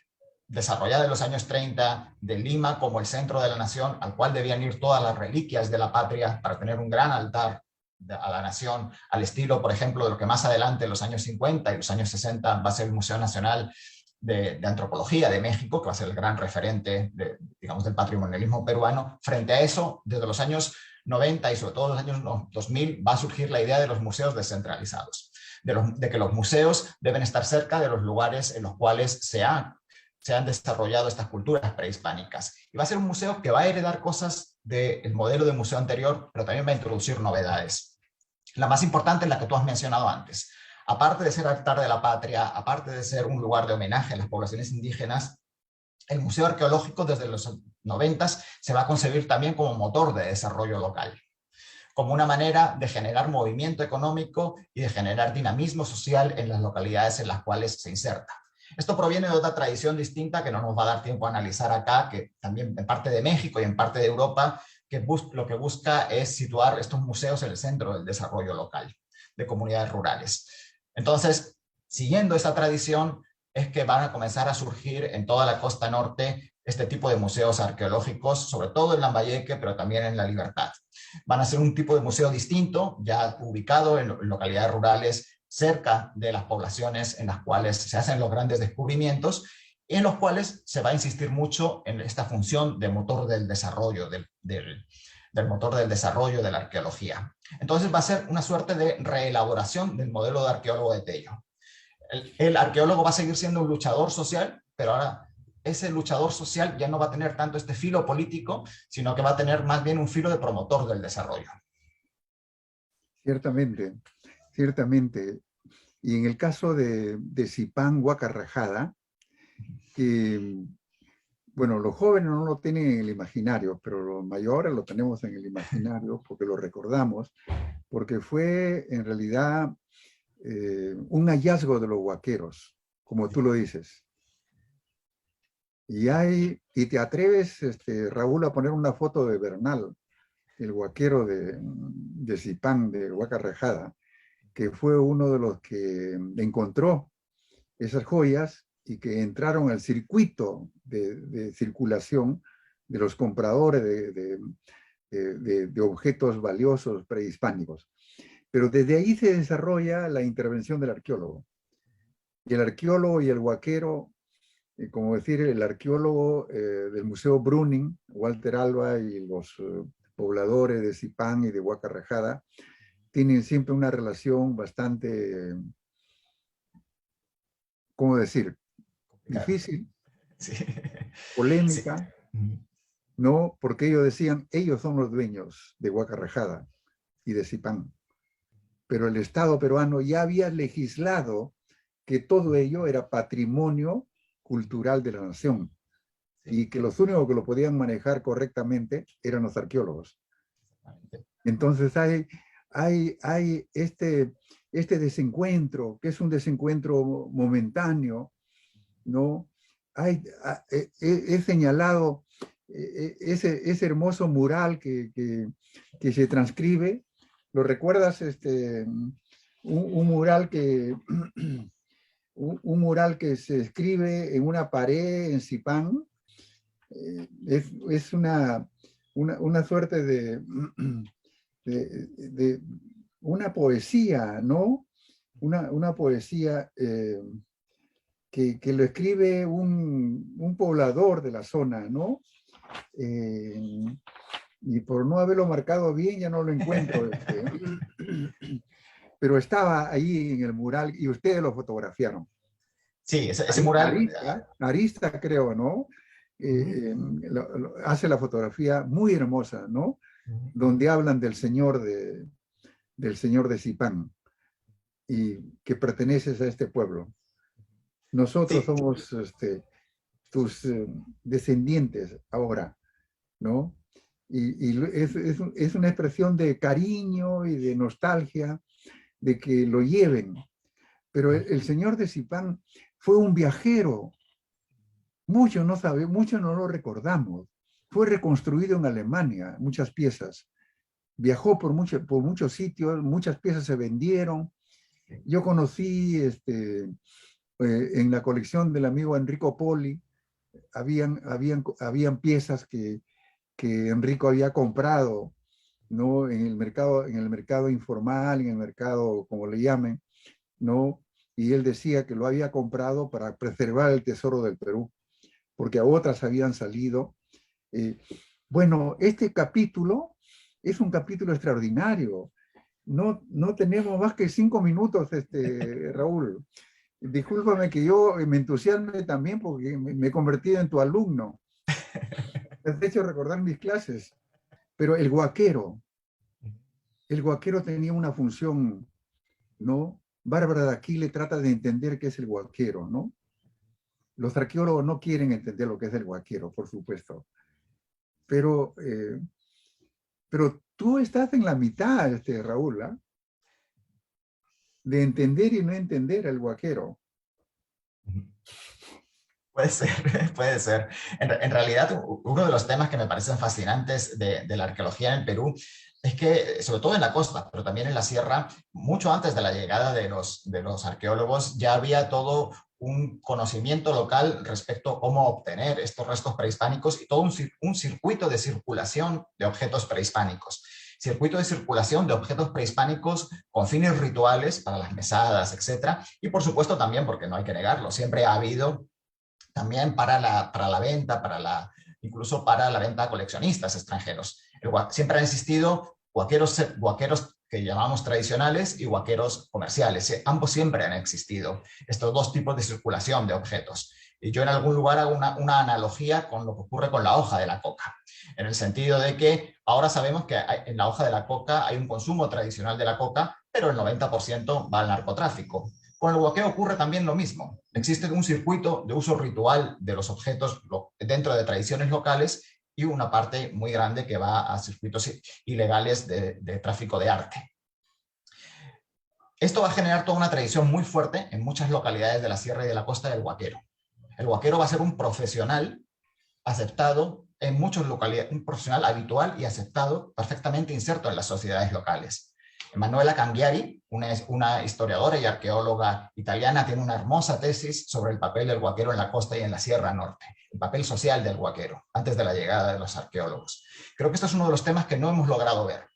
desarrollada en los años 30 de Lima como el centro de la nación, al cual debían ir todas las reliquias de la patria para tener un gran altar a la nación, al estilo, por ejemplo, de lo que más adelante, en los años 50 y los años 60, va a ser el Museo Nacional de Antropología de México, que va a ser el gran referente digamos, del patrimonialismo peruano. Frente a eso, desde los años 90 y sobre todo los años 2000, va a surgir la idea de los museos descentralizados, de que los museos deben estar cerca de los lugares en los cuales se han desarrollado estas culturas prehispánicas. Y va a ser un museo que va a heredar cosas del modelo de museo anterior, pero también va a introducir novedades. La más importante es la que tú has mencionado antes. Aparte de ser altar de la patria, aparte de ser un lugar de homenaje a las poblaciones indígenas, el Museo Arqueológico desde los 90 se va a concebir también como motor de desarrollo local, como una manera de generar movimiento económico y de generar dinamismo social en las localidades en las cuales se inserta. Esto proviene de otra tradición distinta que no nos va a dar tiempo a analizar acá, que también en parte de México y en parte de Europa, que lo que busca es situar estos museos en el centro del desarrollo local, de comunidades rurales. Entonces, siguiendo esta tradición, es que van a comenzar a surgir en toda la costa norte este tipo de museos arqueológicos, sobre todo en Lambayeque, pero también en La Libertad. Van a ser un tipo de museo distinto, ya ubicado en localidades rurales, cerca de las poblaciones en las cuales se hacen los grandes descubrimientos, en los cuales se va a insistir mucho en esta función de motor del desarrollo, del motor del desarrollo de la arqueología. Entonces va a ser una suerte de reelaboración del modelo de arqueólogo de Tello. El arqueólogo va a seguir siendo un luchador social, pero ahora ese luchador social ya no va a tener tanto este filo político, sino que va a tener más bien un filo de promotor del desarrollo. Ciertamente, ciertamente. Y en el caso de Zipán Huaca Rajada, que, bueno, los jóvenes no lo tienen en el imaginario, pero los mayores lo tenemos en el imaginario porque lo recordamos, porque fue en realidad un hallazgo de los huaqueros, como tú lo dices. Y te atreves, Raúl, a poner una foto de Bernal, el huaquero de Zipán, de Huaca Rajada, que fue uno de los que encontró esas joyas y que entraron al circuito de circulación de los compradores de objetos valiosos prehispánicos. Pero desde ahí se desarrolla la intervención del arqueólogo. Y el arqueólogo y el huaquero, como decir, el arqueólogo del Museo Bruning, Walter Alba y los pobladores de Zipán y de Huaca Rajada, tienen siempre una relación bastante, ¿cómo decir? Difícil, sí. polémica, Sí. ¿no? Porque ellos decían, ellos son los dueños de Huaca Rajada y de Zipán. Pero el Estado peruano ya había legislado que todo ello era patrimonio cultural de la nación y que los únicos que lo podían manejar correctamente eran los arqueólogos. Entonces hay este desencuentro, que es un desencuentro momentáneo, ¿no? He señalado ese hermoso mural que se transcribe. ¿Lo recuerdas? Un mural un mural que se escribe en una pared en Zipán. Es una suerte de una poesía, ¿no? Una poesía que lo escribe un poblador de la zona, ¿no? Y por no haberlo marcado bien ya no lo encuentro. Pero estaba ahí en el mural y ustedes lo fotografiaron. Sí, ese mural. Arista, creo, ¿no? Hace la fotografía muy hermosa, ¿no? Donde hablan del señor de Zipán y que perteneces a este pueblo. Nosotros Sí, somos tus descendientes ahora, ¿no? Y es una expresión de cariño y de nostalgia de que lo lleven. Pero el señor de Zipán fue un viajero. Muchos no sabemos, muchos no lo recordamos. Fue reconstruido en Alemania, muchas piezas. Viajó por muchos sitios, muchas piezas se vendieron. Yo conocí en la colección del amigo Enrico Poli, habían piezas que Enrico había comprado, ¿no? En el mercado informal, en el mercado, como le llamen, ¿no? Y él decía que lo había comprado para preservar el tesoro del Perú, porque a otras habían salido. Bueno, este capítulo es un capítulo extraordinario. No tenemos más que 5 minutos, Raúl. Discúlpame que yo me entusiasme también porque me he convertido en tu alumno. Me has hecho recordar mis clases. Pero el huaquero tenía una función, ¿no? Bárbara de Aquile trata de entender qué es el huaquero, ¿no? Los arqueólogos no quieren entender lo que es el huaquero, por supuesto, pero, pero tú estás en la mitad, Raúl, ¿ah? De entender y no entender el huaquero. Puede ser, puede ser. En realidad, uno de los temas que me parecen fascinantes de la arqueología en el Perú es que, sobre todo en la costa, pero también en la sierra, mucho antes de la llegada de los arqueólogos, ya había todo un conocimiento local respecto a cómo obtener estos restos prehispánicos y todo un circuito de circulación de objetos prehispánicos. Circuito de circulación de objetos prehispánicos con fines rituales para las mesadas, etcétera, y por supuesto también, porque no hay que negarlo, siempre ha habido también para la venta, incluso para la venta a coleccionistas extranjeros. Siempre han existido huaqueros que llamamos tradicionales y huaqueros comerciales. Ambos siempre han existido, estos dos tipos de circulación de objetos. Y yo en algún lugar hago una analogía con lo que ocurre con la hoja de la coca, en el sentido de que ahora sabemos que en la hoja de la coca hay un consumo tradicional de la coca, pero el 90% va al narcotráfico. Con el huaqueo ocurre también lo mismo. Existe un circuito de uso ritual de los objetos dentro de tradiciones locales y una parte muy grande que va a circuitos ilegales de tráfico de arte. Esto va a generar toda una tradición muy fuerte en muchas localidades de la sierra y de la costa del huaquero. El huaquero va a ser un profesional aceptado en muchas localidades, un profesional habitual y aceptado, perfectamente inserto en las sociedades locales. Emanuela Cambiari, una historiadora y arqueóloga italiana, tiene una hermosa tesis sobre el papel del huaquero en la costa y en la Sierra Norte, el papel social del huaquero, antes de la llegada de los arqueólogos. Creo que esto es uno de los temas que no hemos logrado ver.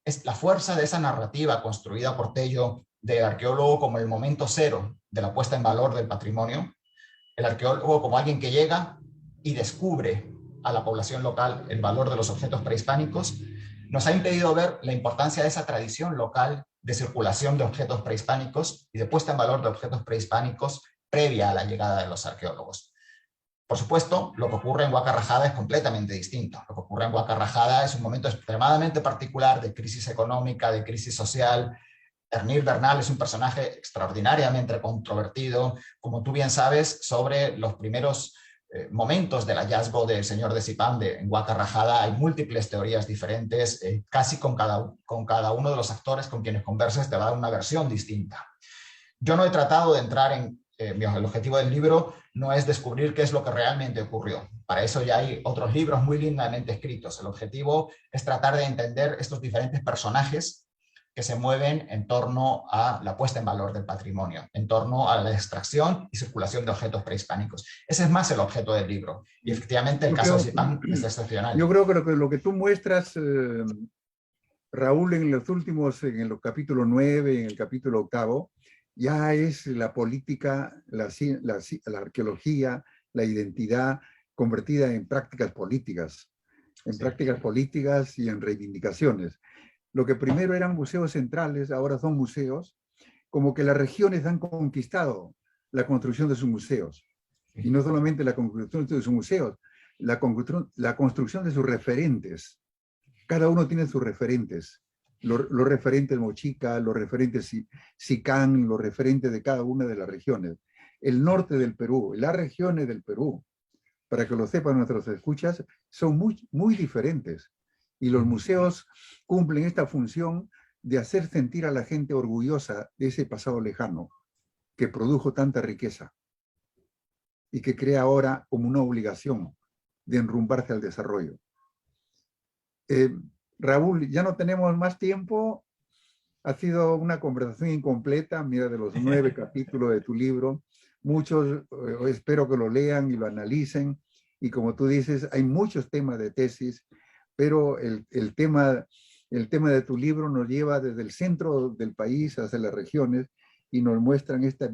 Es la fuerza de esa narrativa construida por Tello del arqueólogo como el momento cero de la puesta en valor del patrimonio, el arqueólogo como alguien que llega y descubre a la población local el valor de los objetos prehispánicos, nos ha impedido ver la importancia de esa tradición local de circulación de objetos prehispánicos y de puesta en valor de objetos prehispánicos previa a la llegada de los arqueólogos. Por supuesto, lo que ocurre en Huaca Rajada es completamente distinto. Lo que ocurre en Huaca Rajada es un momento extremadamente particular de crisis económica, de crisis social. Ernir Bernal es un personaje extraordinariamente controvertido, como tú bien sabes, sobre los primeros momentos del hallazgo del señor de Zipán en Huaca Rajada. Hay múltiples teorías diferentes, casi con cada uno de los actores con quienes conversas te va a dar una versión distinta. Yo no he tratado de entrar el objetivo del libro no es descubrir qué es lo que realmente ocurrió. Para eso ya hay otros libros muy lindamente escritos. El objetivo es tratar de entender estos diferentes personajes que se mueven en torno a la puesta en valor del patrimonio, en torno a la extracción y circulación de objetos prehispánicos. Ese es más el objeto del libro. Y efectivamente el caso de Zipán es excepcional. Yo creo que lo que tú muestras, Raúl, en en los capítulos 9, en el capítulo 8, ya es la política, la arqueología, la identidad convertida en prácticas políticas, prácticas políticas y en reivindicaciones. Lo que primero eran museos centrales, ahora son museos, como que las regiones han conquistado la construcción de sus museos. Y no solamente la construcción de sus museos, la construcción de sus referentes. Cada uno tiene sus referentes. Los referentes Mochica, los referentes Sicán, los referentes de cada una de las regiones. El norte del Perú, las regiones del Perú, para que lo sepan nuestros escuchas, son muy diferentes. Y los museos cumplen esta función de hacer sentir a la gente orgullosa de ese pasado lejano que produjo tanta riqueza y que crea ahora como una obligación de enrumbarse al desarrollo. Raúl, ya no tenemos más tiempo. Ha sido una conversación incompleta, mira, de los 9 capítulos de tu libro. Muchos espero que lo lean y lo analicen. Y como tú dices, hay muchos temas de tesis, pero el tema de tu libro nos lleva desde el centro del país hacia las regiones y nos muestran esta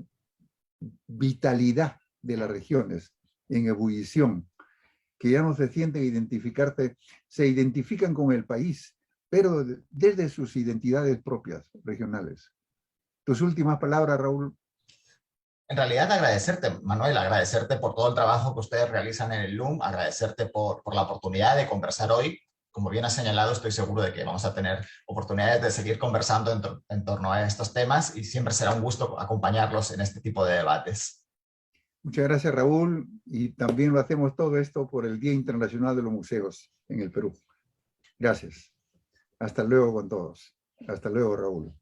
vitalidad de las regiones en ebullición, que ya no se sienten identificarte, se identifican con el país, pero desde sus identidades propias, regionales. Tus últimas palabras, Raúl. En realidad agradecerte, Manuel, agradecerte por todo el trabajo que ustedes realizan en el LUM, agradecerte por la oportunidad de conversar hoy. Como bien has señalado, estoy seguro de que vamos a tener oportunidades de seguir conversando en torno a estos temas y siempre será un gusto acompañarlos en este tipo de debates. Muchas gracias, Raúl, y también lo hacemos todo esto por el Día Internacional de los Museos en el Perú. Gracias. Hasta luego con todos. Hasta luego, Raúl.